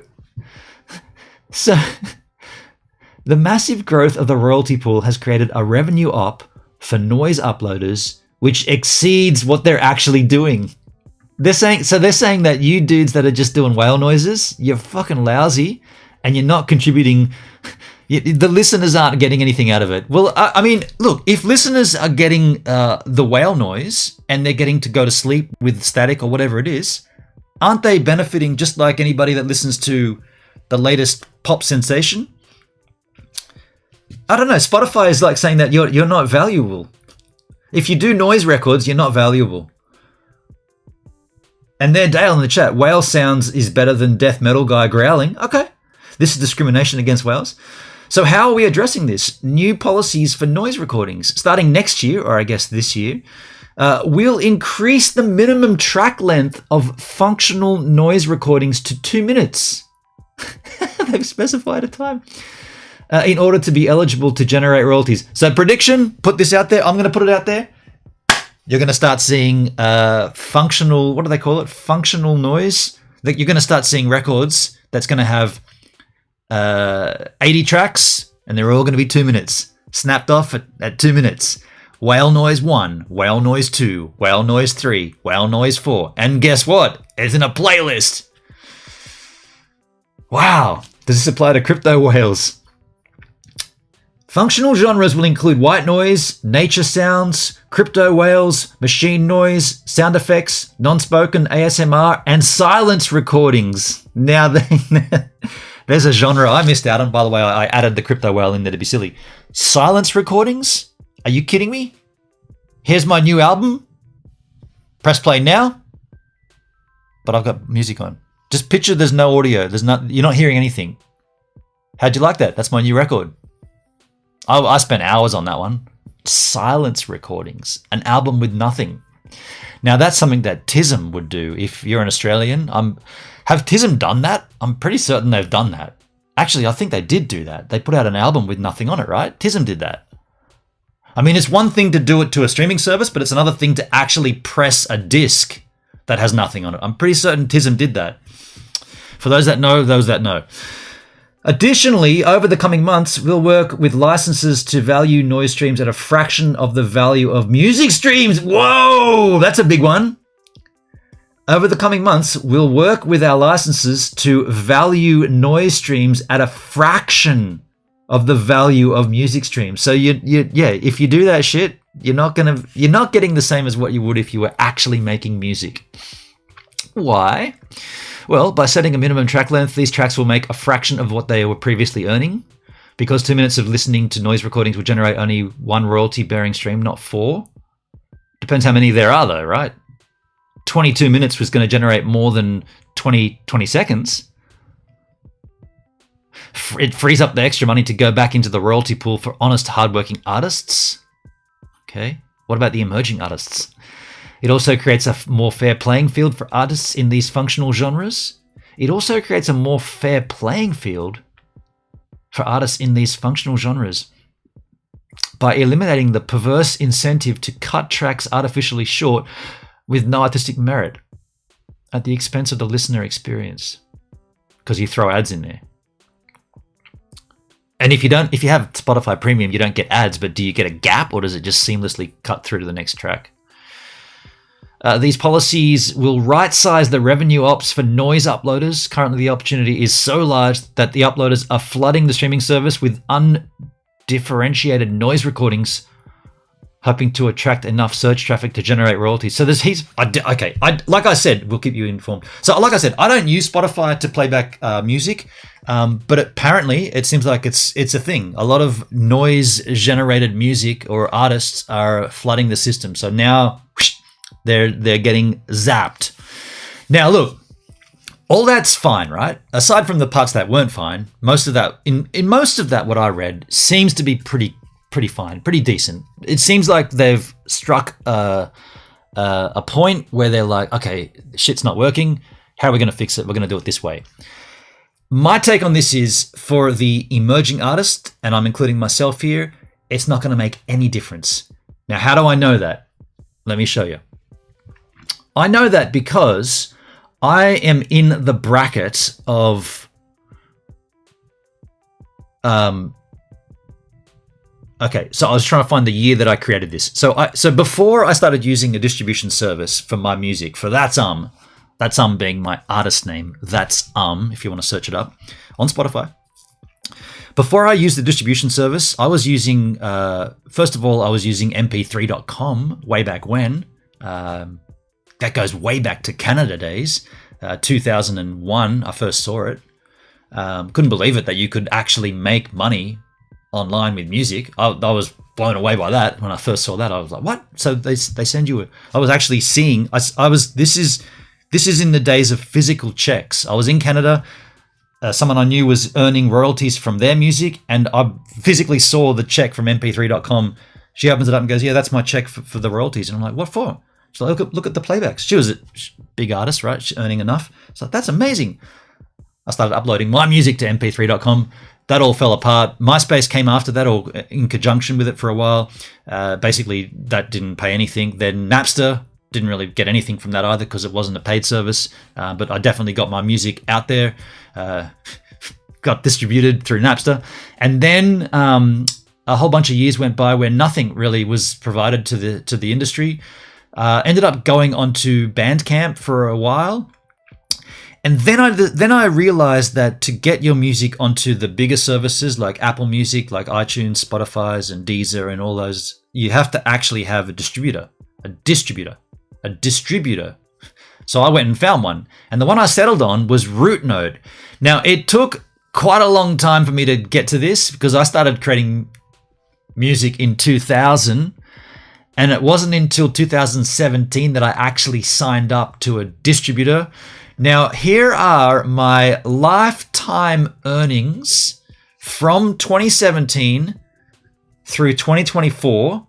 the massive growth of the royalty pool has created a revenue op for noise uploaders which exceeds what they're actually doing. They're saying that you dudes that are just doing whale noises, you're fucking lousy and you're not contributing. The listeners aren't getting anything out of it. Well, I mean, look, if listeners are getting the whale noise and they're getting to go to sleep with static or whatever it is, aren't they benefiting just like anybody that listens to the latest pop sensation? I don't know. Spotify is like saying that you're not valuable. If you do noise records, you're not valuable. And there, Dale in the chat, whale sounds is better than death metal guy growling. Okay. This is discrimination against whales. So how are we addressing this? New policies for noise recordings starting next year, or I guess this year, will increase the minimum track length of functional noise recordings to 2 minutes. They've specified a time. In order to be eligible to generate royalties. So prediction, put this out there. I'm going to put it out there. You're going to start seeing functional, what do they call it? Functional noise. You're going to start seeing records that's going to have 80 tracks, and they're all going to be 2 minutes. Snapped off at 2 minutes. Whale noise 1, whale noise 2, whale noise 3, whale noise 4. And guess what? It's in a playlist. Wow. Does this apply to crypto whales? Functional genres will include white noise, nature sounds, crypto whales, machine noise, sound effects, non-spoken ASMR, and silence recordings. Now, there's a genre I missed out on. By the way, I added the crypto whale in there to be silly. Silence recordings? Are you kidding me? Here's my new album. Press play now. But I've got music on. Just picture there's no audio. You're not hearing anything. How'd you like that? That's my new record. I spent hours on that one. Silence recordings. An album with nothing. Now, that's something that TISM would do if you're an Australian. Have TISM done that? I'm pretty certain they've done that. Actually, I think they did do that. They put out an album with nothing on it, right? TISM did that. I mean, it's one thing to do it to a streaming service, but it's another thing to actually press a disc that has nothing on it. I'm pretty certain TISM did that. For those that know, those that know. Additionally, over the coming months, we'll work with licenses to value noise streams at a fraction of the value of music streams. Whoa, that's a big one. Over the coming months, we'll work with our licenses to value noise streams at a fraction of the value of music streams. So if you do that shit, you're not getting the same as what you would if you were actually making music. Why? Well, by setting a minimum track length, these tracks will make a fraction of what they were previously earning. Because 2 minutes of listening to noise recordings will generate only one royalty-bearing stream, not 4. Depends how many there are, though, right? 22 minutes was going to generate more than 20 seconds. It frees up the extra money to go back into the royalty pool for honest, hardworking artists. Okay. What about the emerging artists? It also creates a more fair playing field for artists in these functional genres. It also creates a more fair playing field for artists in these functional genres by eliminating the perverse incentive to cut tracks artificially short with no artistic merit at the expense of the listener experience, because you throw ads in there. And if you have Spotify Premium, you don't get ads, but do you get a gap, or does it just seamlessly cut through to the next track? These policies will right-size the revenue ops for noise uploaders. Currently, the opportunity is so large that the uploaders are flooding the streaming service with undifferentiated noise recordings, hoping to attract enough search traffic to generate royalties. So like I said, we'll keep you informed. So like I said, I don't use Spotify to play back music, but apparently it seems like it's a thing. A lot of noise-generated music or artists are flooding the system. So now they're getting zapped. Now look, all that's fine, right? Aside from the parts that weren't fine, most of that in most of that what I read seems to be pretty fine, pretty decent. It seems like they've struck a point where they're like, okay, shit's not working. How are we going to fix it? We're going to do it this way. My take on this is, for the emerging artist, and I'm including myself here, it's not going to make any difference. Now, how do I know that? Let me show you. I know that because I am in the bracket of okay, so I was trying to find the year that I created this. So before I started using a distribution service for my music, for That's being my artist name, That's if you want to search it up on Spotify. Before I used the distribution service, I was using, first of all, I was using mp3.com way back when. That goes way back to Canada days, 2001, I first saw it. Couldn't believe it that you could actually make money online with music. I was blown away by that when I first saw that. I was like, what? So they send you I was actually seeing, this is in the days of physical checks. I was in Canada. Someone I knew was earning royalties from their music, and I physically saw the check from mp3.com. She opens it up and goes, yeah, that's my check for the royalties. And I'm like, what for? She's like, look at the playbacks. She was a big artist, right? She's earning enough. So that's amazing. I started uploading my music to mp3.com. That all fell apart. MySpace came after that, or in conjunction with it for a while. Basically, that didn't pay anything. Then Napster, didn't really get anything from that either because it wasn't a paid service. But I definitely got my music out there, got distributed through Napster. And then a whole bunch of years went by where nothing really was provided to the industry. Ended up going onto Bandcamp for a while. And then I realized that to get your music onto the bigger services like Apple Music, like iTunes, Spotify's, and Deezer, and all those, you have to actually have a distributor. So I went and found one, and the one I settled on was Rootnode. Now, it took quite a long time for me to get to this because I started creating music in 2000, and it wasn't until 2017 that I actually signed up to a distributor. Now, here are my lifetime earnings from 2017 through 2024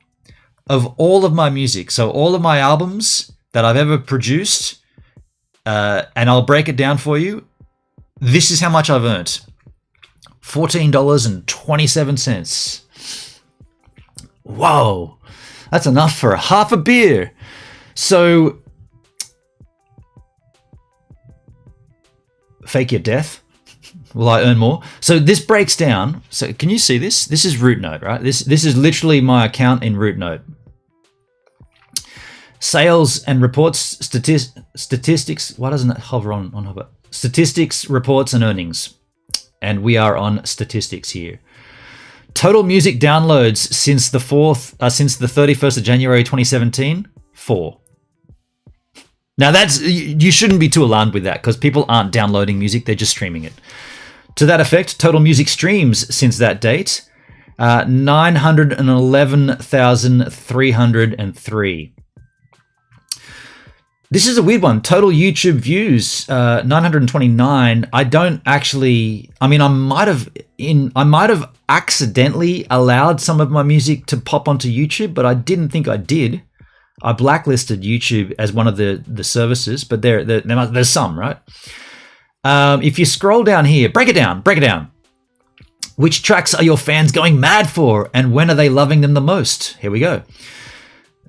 of all of my music. So all of my albums that I've ever produced, and I'll break it down for you. This is how much I've earned. $14.27. Whoa, that's enough for half a beer. So fake your death. Will I earn more? So this breaks down. So can you see this? This is Rootnode, right? This is literally my account in Rootnode. Sales and reports, statistics. Why doesn't it hover on hover? Statistics, reports, and earnings. And we are on statistics here. Total music downloads since the 31st of January 2017, 4. Now you shouldn't be too alarmed with that because people aren't downloading music, they're just streaming it. To that effect, total music streams since that date, 911,303. This is a weird one. Total YouTube views 929. I don't actually. I mean, I might have accidentally allowed some of my music to pop onto YouTube, but I didn't think I did. I blacklisted YouTube as one of the services, but there's some, right? If you scroll down here, break it down. Which tracks are your fans going mad for, and when are they loving them the most? Here we go.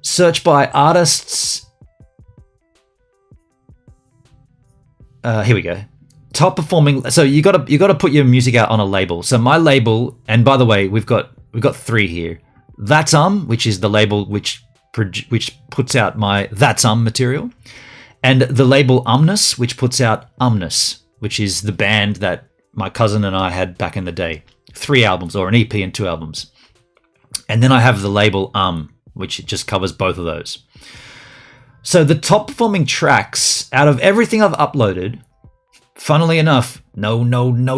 Search by artists. Here we go. Top performing. So you got to put your music out on a label. So my label, and by the way, we've got 3 here. That's which is the label which puts out my That's material, and the label Umnus, which puts out Umnus, which is the band that my cousin and I had back in the day. 3 albums, or an EP and 2 albums. And then I have the label which just covers both of those. So the top performing tracks out of everything I've uploaded, funnily enough, no,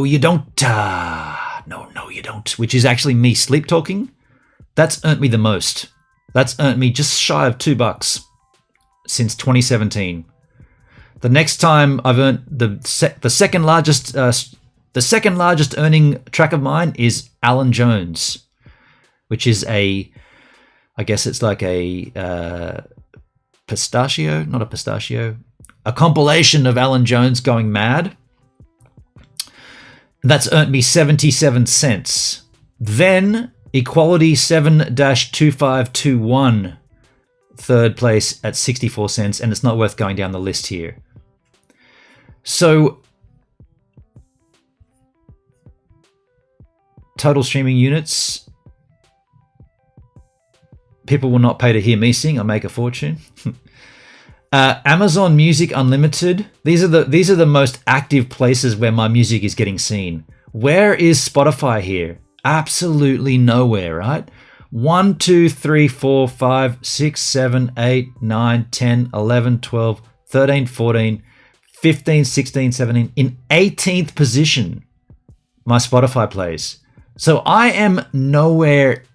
you don't. No, you don't. Which is actually me sleep talking. That's earned me the most. That's earned me just shy of $2 since 2017. The next time I've earned the second largest earning track of mine is Alan Jones, which is I guess it's like a pistachio, not a pistachio, a compilation of Alan Jones going mad. That's earned me 77 cents. Then Equality 7-2521, third place at 64 cents, and it's not worth going down the list here. So total streaming units. People will not pay to hear me sing. I make a fortune. Amazon Music Unlimited. These are the most active places where my music is getting seen. Where is Spotify here? Absolutely nowhere, right? 1, 2, 3, 4, 5, 6, 7, 8, 9, 10, 11, 12, 13, 14, 15, 16, 17. In 18th position, my Spotify plays. So I am nowhere.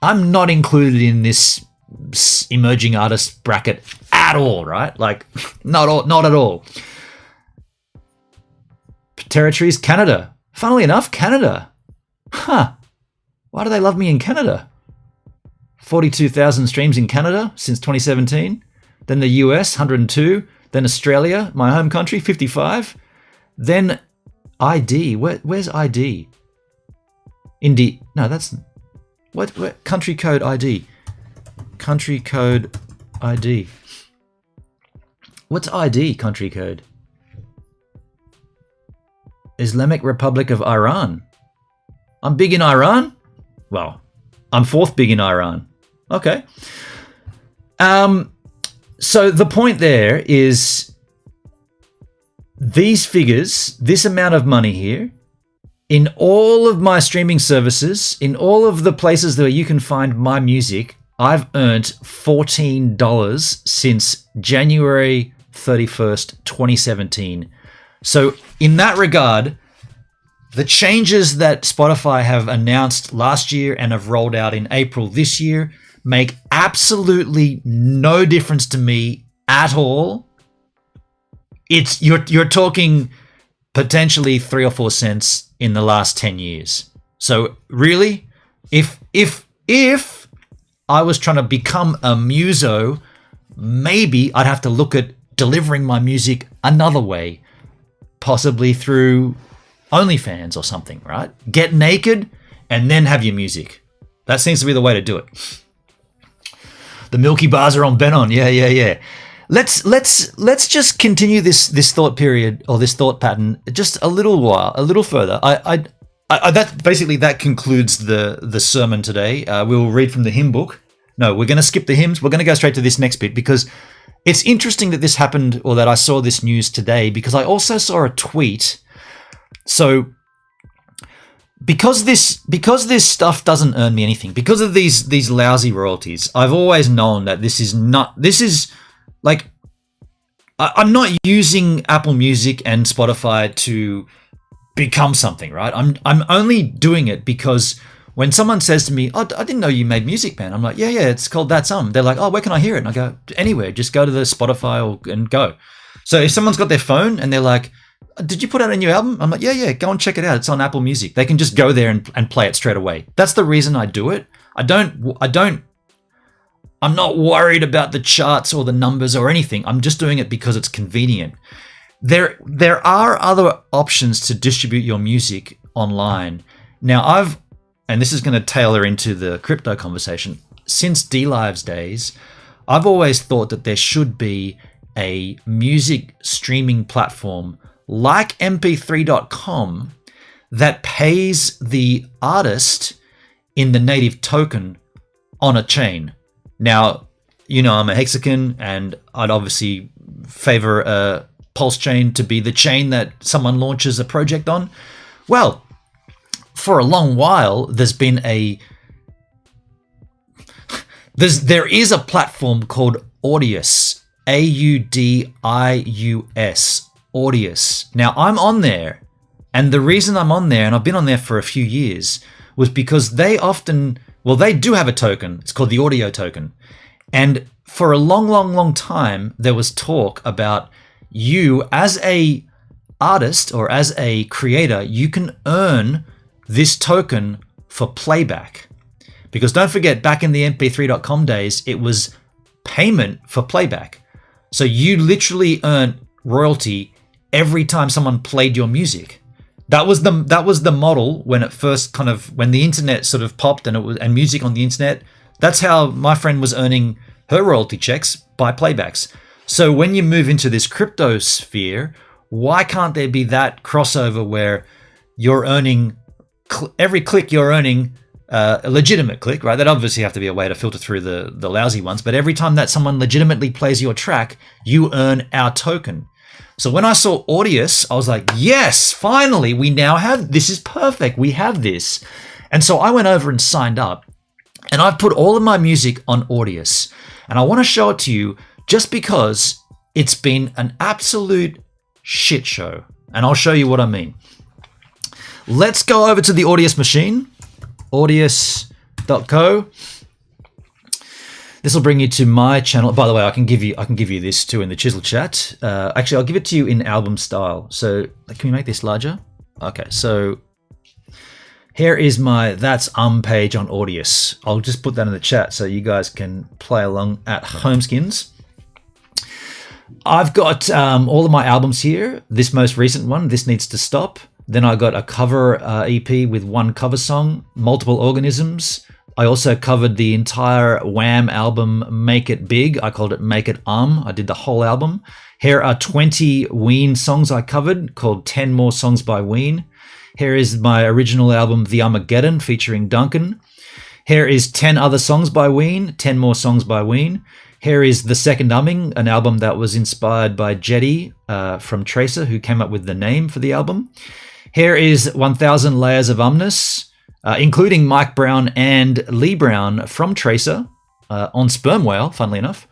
I'm not included in this emerging artist bracket at all, right? Like, not at all. Territories, Canada. Funnily enough, Canada. Huh. Why do they love me in Canada? 42,000 streams in Canada since 2017. Then the US, 102. Then Australia, my home country, 55. Then ID. Where's ID? Indie. No, that's... What country code ID? Country code ID. What's ID country code? Islamic Republic of Iran. I'm big in Iran? Well, I'm 4th big in Iran. Okay. So the point there is these figures, this amount of money here, in all of my streaming services, in all of the places where you can find my music, I've earned $14 since January 31st, 2017. So in that regard, the changes that Spotify have announced last year and have rolled out in April this year make absolutely no difference to me at all. You're talking potentially 3 or 4 cents in the last 10 years. So really, if I was trying to become a muso, maybe I'd have to look at delivering my music another way, possibly through OnlyFans or something, right? Get naked and then have your music. That seems to be the way to do it. The Milky Bars are on Benon. Yeah. Let's just continue this thought period or this thought pattern just a little further. That concludes the sermon today. We'll read from the hymn book. No, we're going to skip the hymns. We're going to go straight to this next bit because it's interesting that this happened or that I saw this news today because I also saw a tweet. So because this stuff doesn't earn me anything, because of these lousy royalties, I've always known that this is like, I'm not using Apple Music and Spotify to become something, right? I'm only doing it because When someone says to me, "Oh, I didn't know you made music, man," I'm like, "Yeah, it's called That's They're like, "Oh, where can I hear it?" And I go, "Anywhere. Just go to the Spotify and go." So if someone's got their phone and they're like, "Did you put out a new album?" I'm like, yeah, go and check it out. It's on Apple Music. They can just go there and play it straight away. That's the reason I do it. I'm not worried about the charts or the numbers or anything. I'm just doing it because it's convenient. There are other options to distribute your music online. Now and this is going to tailor into the crypto conversation. Since DLive's days, I've always thought that there should be a music streaming platform like mp3.com that pays the artist in the native token on a chain. Now, I'm a Hexagon, and I'd obviously favor a Pulse chain to be the chain that someone launches a project on. Well, for a long while, there is a platform called Audius, Audius, Audius. Now, I'm on there, and the reason I'm on there, and I've been on there for a few years, was because they do have a token. It's called the audio token. And for a long time, there was talk about you as a artist or as a creator, you can earn this token for playback. Because don't forget, back in the mp3.com days, it was payment for playback. So you literally earn royalty every time someone played your music. That was the model when the internet sort of popped and music on the internet. That's how my friend was earning her royalty checks, by playbacks. So when you move into this crypto sphere, why can't there be that crossover where you're earning every click you're earning a legitimate click, right? That obviously have to be a way to filter through the lousy ones. But every time that someone legitimately plays your track, you earn our token. So when I saw Audius, I was like, yes, finally, this is perfect. We have this. And so I went over and signed up, and I've put all of my music on Audius. And I want to show it to you just because it's been an absolute shit show. And I'll show you what I mean. Let's go over to the Audius machine, audius.co. This will bring you to my channel. By the way, I can give you this too in the Chisel chat. Actually, I'll give it to you in album style. So can we make this larger? Okay, so here is my That's page on Audius. I'll just put that in the chat so you guys can play along at home, skins. I've got all of my albums here. This most recent one, This Needs to Stop. Then I got a cover EP with one cover song, Multiple Organisms. I also covered the entire Wham album, Make It Big. I called it Make It I did the whole album. Here are 20 Ween songs I covered, called 10 More Songs by Ween. Here is my original album, The Armageddon, featuring Duncan. Here is 10 other songs by Ween, 10 More Songs by Ween. Here is The Second Umming, an album that was inspired by Jetty from Tracer, who came up with the name for the album. Here is 1000 Layers of Umness, including Mike Brown and Lee Brown from Tracer on Sperm Whale, funnily enough.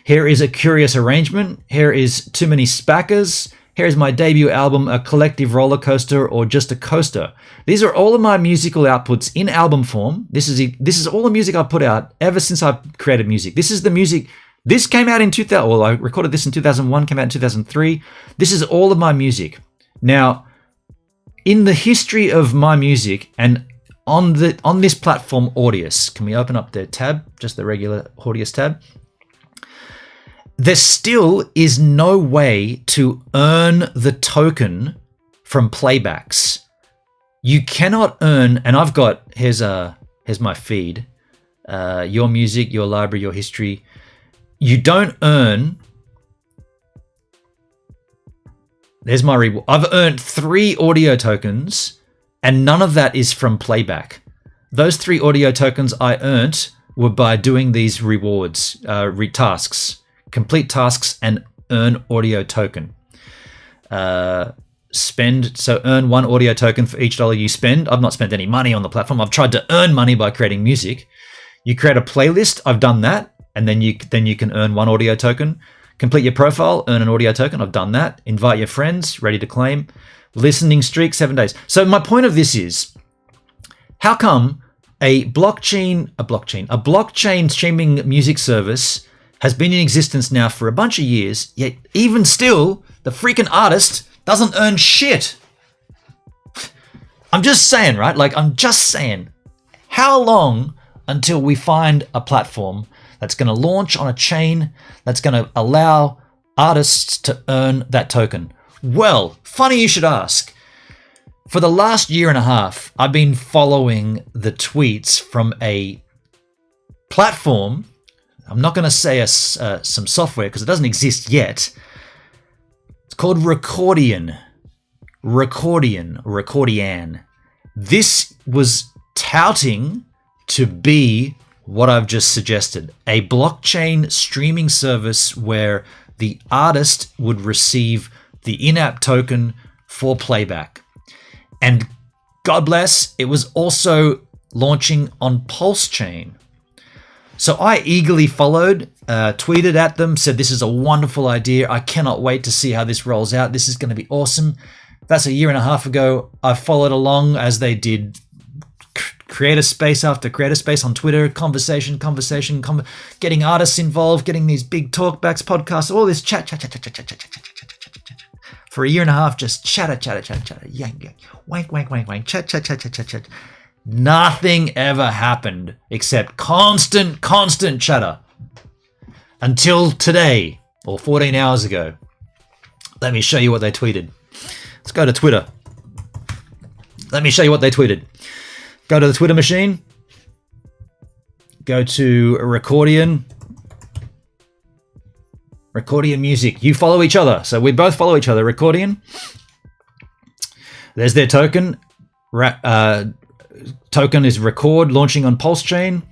Here is A Curious Arrangement. Here is Too Many Spackers. Here is my debut album, A Collective Roller Coaster or Just a Coaster. These are all of my musical outputs in album form. This is all the music I've put out ever since I've created music. This is the music. This came out in 2000. Well, I recorded this in 2001, came out in 2003. This is all of my music. Now, in the history of my music and on this platform, Audius, can we open up the tab, just the regular Audius tab? There still is no way to earn the token from playbacks. You cannot earn, and I've got, here's my feed, your music, your library, your history. You don't earn, there's my reward. I've earned 3 audio tokens, and none of that is from playback. Those 3 audio tokens I earned were by doing these rewards, tasks. Complete tasks and earn audio token. Earn 1 audio token for each dollar you spend. I've not spent any money on the platform. I've tried to earn money by creating music. You create a playlist. I've done that, and then you can earn 1 audio token. Complete your profile, earn an audio token. I've done that. Invite your friends, ready to claim. Listening streak, 7 days. So my point of this is, how come a blockchain streaming music service has been in existence now for a bunch of years, yet even still, the freaking artist doesn't earn shit. I'm just saying, right? Like, I'm just saying, how long until we find a platform that's going to launch on a chain that's going to allow artists to earn that token? Well, funny you should ask. For the last year and a half, I've been following the tweets from a platform. I'm not going to say some software because it doesn't exist yet. It's called Recordian. Recordian. This was touting to be what I've just suggested, a blockchain streaming service where the artist would receive the in-app token for playback. And God bless, it was also launching on Pulse Chain. So I eagerly followed, tweeted at them, said this is a wonderful idea. I cannot wait to see how this rolls out. This is going to be awesome. That's a year and a half ago. I followed along as they did creator space after creator space on Twitter, conversation, getting artists involved, getting these big talkbacks, podcasts, all this chat. For a year and a half, just chatter, yank, wank, chat. Nothing ever happened except constant chatter. Until today, or 14 hours ago. Let me show you what they tweeted. Let's go to Twitter. Let me show you what they tweeted. Go to the Twitter machine. Go to Recordian. Recordian music. You follow each other. So we both follow each other. Recordian. There's their token. Token is record, launching on Pulse Chain.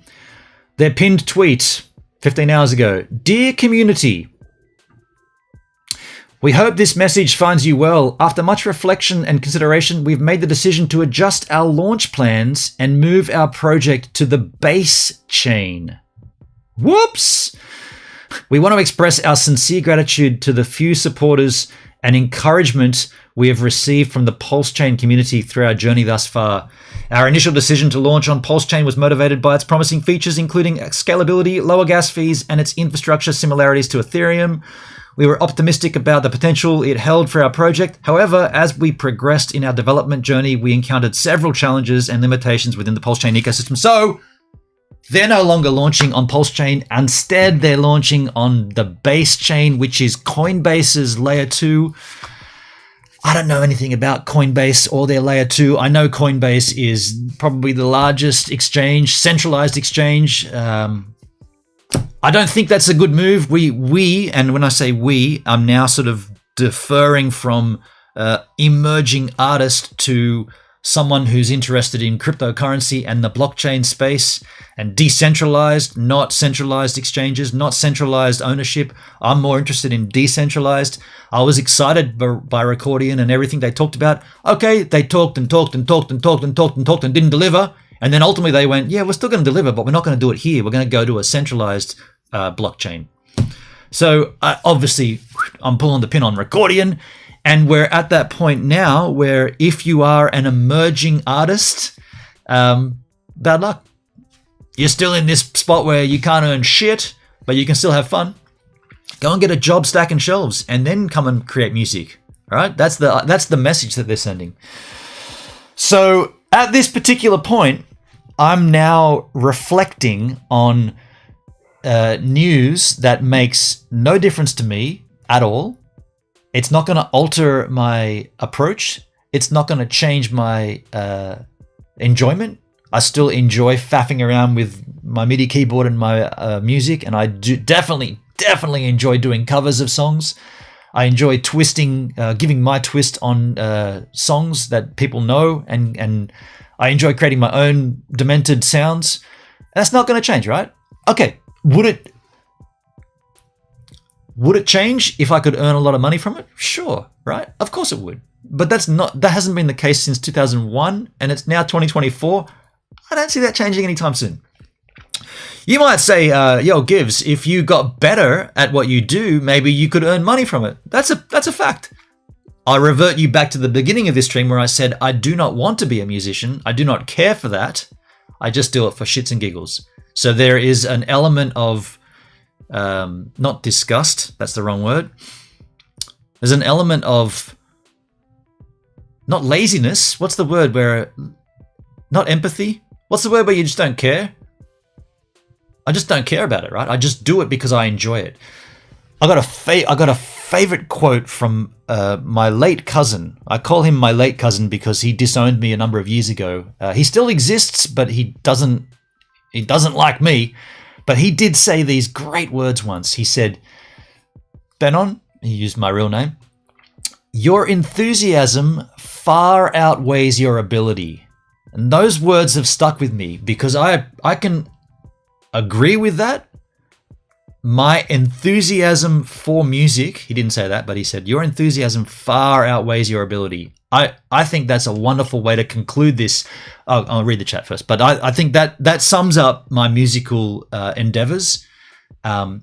Their pinned tweet 15 hours ago. Dear community, we hope this message finds you well. After much reflection and consideration, we've made the decision to adjust our launch plans and move our project to the base chain. Whoops! We want to express our sincere gratitude to the few supporters and encouragement we have received from the Pulse Chain community through our journey thus far. Our initial decision to launch on Pulse Chain was motivated by its promising features, including scalability, lower gas fees, and its infrastructure similarities to Ethereum. We were optimistic about the potential it held for our project. However, as we progressed in our development journey, we encountered several challenges and limitations within the Pulse Chain ecosystem. So they're no longer launching on Pulse Chain. Instead, they're launching on the base chain, which is Coinbase's layer 2. I don't know anything about Coinbase or their layer 2. I know Coinbase is probably the largest exchange, centralized exchange. I don't think that's a good move. We, and when I say we, I'm now sort of deferring from emerging artist to someone who's interested in cryptocurrency and the blockchain space and decentralized, not centralized exchanges, not centralized ownership. I'm more interested in decentralized. I was excited by Recordian and everything they talked about. Okay, they talked and didn't deliver. And then ultimately they went, yeah, we're still going to deliver, but we're not going to do it here. We're going to go to a centralized blockchain. So obviously I'm pulling the pin on Recordian. And we're at that point now where if you are an emerging artist, bad luck. You're still in this spot where you can't earn shit, but you can still have fun. Go and get a job stacking shelves and then come and create music. All right? That's the message that they're sending. So at this particular point, I'm now reflecting on news that makes no difference to me at all. It's not going to alter my approach. It's not going to change my enjoyment. I still enjoy faffing around with my MIDI keyboard and my music, and I do definitely enjoy doing covers of songs. I enjoy twisting, giving my twist on songs that people know, and I enjoy creating my own demented sounds. That's not going to change, right? Okay, would it change if I could earn a lot of money from it? Sure, right? Of course it would. But that hasn't been the case since 2001, and it's now 2024. I don't see that changing anytime soon. You might say, yo, Gibbs, if you got better at what you do, maybe you could earn money from it. That's a fact. I revert you back to the beginning of this stream where I said I do not want to be a musician. I do not care for that. I just do it for shits and giggles. So there is an element of not disgust, that's the wrong word. There's an element of not laziness. What's the word where, not empathy? What's the word where you just don't care? I just don't care about it, right? I just do it because I enjoy it. I got a favorite quote from my late cousin. I call him my late cousin because he disowned me a number of years ago. He still exists, but he doesn't like me. But he did say these great words once. He said, "Benon," he used my real name, "your enthusiasm far outweighs your ability." And those words have stuck with me because I can agree with that. My enthusiasm for music, he didn't say that, but he said, your enthusiasm far outweighs your ability. I think that's a wonderful way to conclude this. I'll read the chat first, but I think that sums up my musical endeavors. And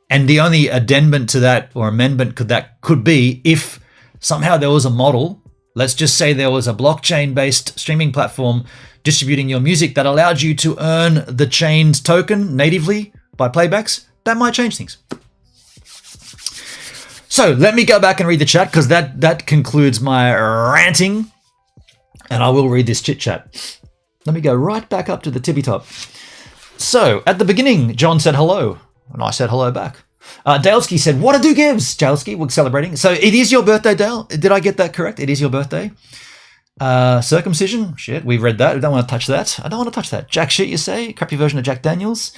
the only addendum to that or amendment could be if somehow there was a model, let's just say there was a blockchain-based streaming platform distributing your music that allowed you to earn the chain's token natively by playbacks, that might change things. So let me go back and read the chat because that concludes my ranting, and I will read this chit chat. Let me go right back up to the tippy top. So at the beginning, John said hello, and I said hello back. Dalesky said, "What a do gives." Dalesky, we're celebrating. So it is your birthday, Dale. Did I get that correct? It is your birthday. Circumcision. Shit, we've read that. I don't want to touch that. I don't want to touch that. Jack shit, you say? Crappy version of Jack Daniels.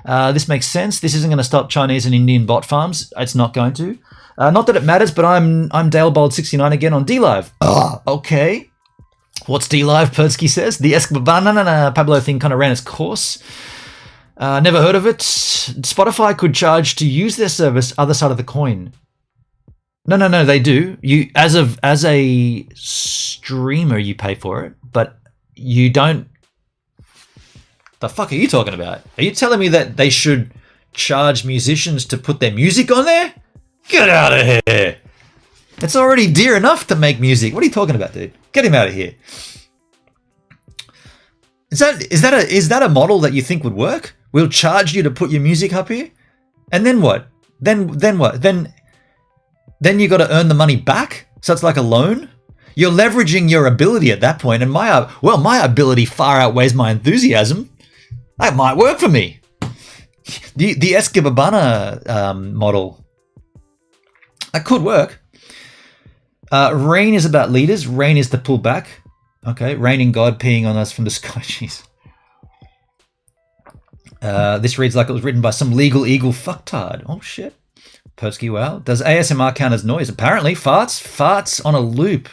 This makes sense. This isn't going to stop Chinese and Indian bot farms. It's not going to. Not that it matters, but I'm DaleBold69 again on DLive. Okay. What's DLive? Persky says. The Escobar Pablo thing kind of ran its course. Never heard of it. Spotify could charge to use their service, other side of the coin. No, they do. You as a streamer, you pay for it, but you don't. The fuck are you talking about? Are you telling me that they should charge musicians to put their music on there? Get out of here. It's already dear enough to make music. What are you talking about, dude? Get him out of here. Is that a model that you think would work? We'll charge you to put your music up here? And then what? Then what? Then you got to earn the money back? So it's like a loan? You're leveraging your ability at that point, and my ability far outweighs my enthusiasm. That might work for me. The Escobar model, that could work. Rain is about leaders. Rain is to pull back. Okay, raining God peeing on us from the sky. Jeez. This reads like it was written by some legal eagle fucktard. Oh shit. Persky, wow. Does ASMR count as noise? Apparently, farts on a loop.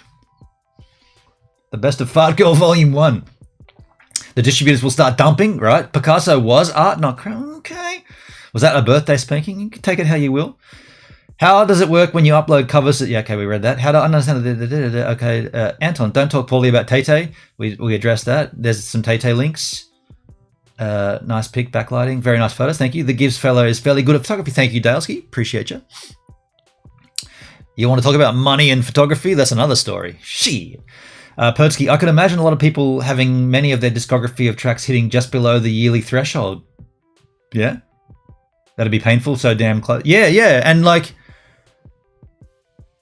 The best of Fart Girl Volume 1. The distributors will start dumping, right? Picasso was art, not crown. Okay. Was that a birthday spanking? You can take it how you will. How does it work when you upload covers? Yeah, okay, we read that. How do I understand? Okay, Anton, don't talk poorly about Tay-Tay. We addressed that. There's some Tay-Tay links. Nice pic, backlighting. Very nice photos, thank you. The Gibbs fellow is fairly good at photography. Thank you, Dalesky. Appreciate you. You want to talk about money and photography? That's another story. Shit. Pertsky, I can imagine a lot of people having many of their discography of tracks hitting just below the yearly threshold. Yeah? That'd be painful, so damn close. Yeah. And like,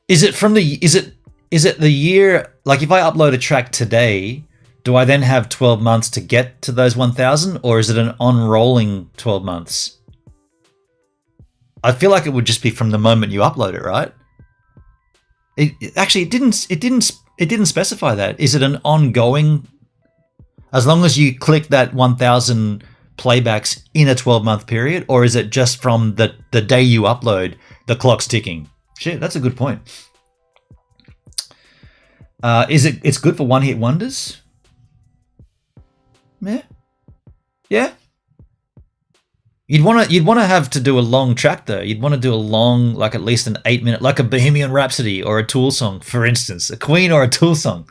is it the year, like if I upload a track today, do I then have 12 months to get to those 1,000, or is it an on-rolling 12 months? I feel like it would just be from the moment you upload it, right? It didn't specify that. Is it an ongoing? As long as you click that 1,000 playbacks in a 12-month period, or is it just from the day you upload, the clock's ticking? Shit, that's a good point. It's good for one-hit wonders? Yeah. You'd want to have to do a long track though. You'd want to do a long, like at least an 8-minute, like a Bohemian Rhapsody or a Tool song, for instance, a Queen or a Tool song.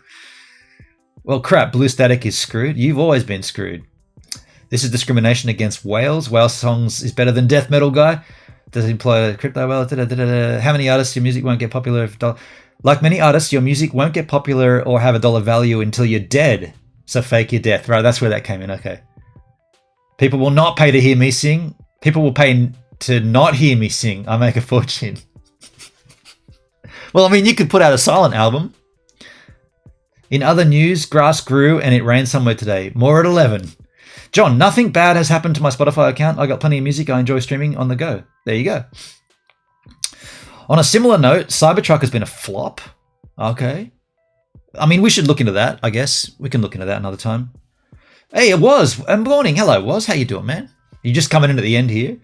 Well, crap, Blue Static is screwed. You've always been screwed. This is discrimination against whales. Whale songs is better than death metal guy. Does it employ crypto whale? How many artists your music won't get popular? Like many artists, your music won't get popular or have a dollar value until you're dead. So fake your death. Right, that's where that came in. Okay. People will not pay to hear me sing. People will pay to not hear me sing. I make a fortune. Well, I mean, you could put out a silent album. In other news, grass grew and it rained somewhere today. More at 11. John, nothing bad has happened to my Spotify account. I got plenty of music. I enjoy streaming on the go. There you go. On a similar note, Cybertruck has been a flop. Okay. I mean, we should look into that, I guess. We can look into that another time. Hey, it was. Morning. Hello, Was. How you doing, man? You just coming in at the end here.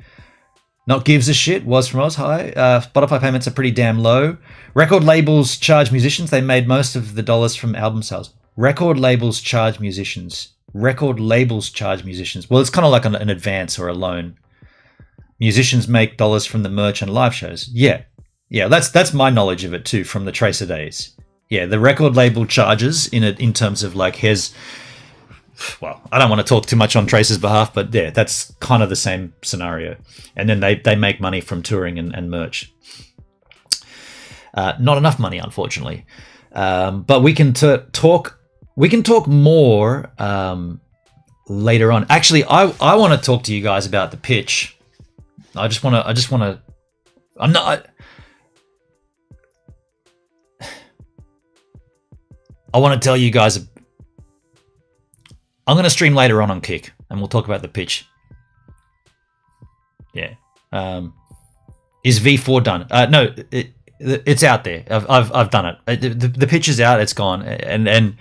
Not gives a shit. Was from Oz. Hi. Spotify payments are pretty damn low. Record labels charge musicians. They made most of the dollars from album sales. Record labels charge musicians. Record labels charge musicians. Well, it's kind of like an advance or a loan. Musicians make dollars from the merch and live shows. Yeah. Yeah, that's my knowledge of it too from the Tracer days. Yeah, the record label charges in terms of like well, I don't want to talk too much on Tracer's behalf, but yeah, that's kind of the same scenario. And then they make money from touring and merch. Not enough money, unfortunately. But we can talk more later on. Actually, I want to talk to you guys about the pitch. I want to tell you guys. I'm going to stream later on Kick, and we'll talk about the pitch. Yeah. Is V4 done? No, it's out there. I've done it. The pitch is out. It's gone, and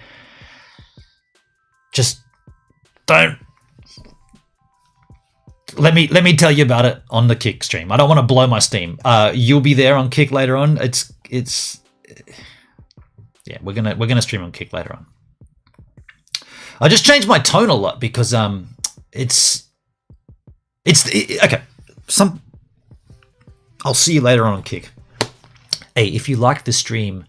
just don't. Let me tell you about it on the Kick stream. I don't want to blow my steam. You'll be there on Kick later on. Yeah, we're gonna stream on Kick later on. I just changed my tone a lot because it's okay. I'll see you later on Kick. Hey, if you liked the stream,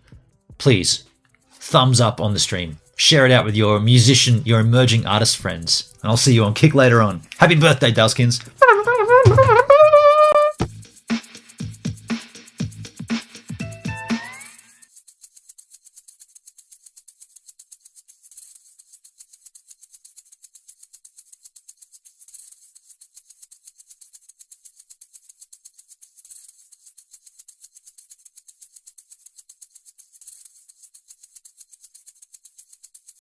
please thumbs up on the stream. Share it out with your musician, your emerging artist friends, and I'll see you on Kick later on. Happy birthday, Daleskins.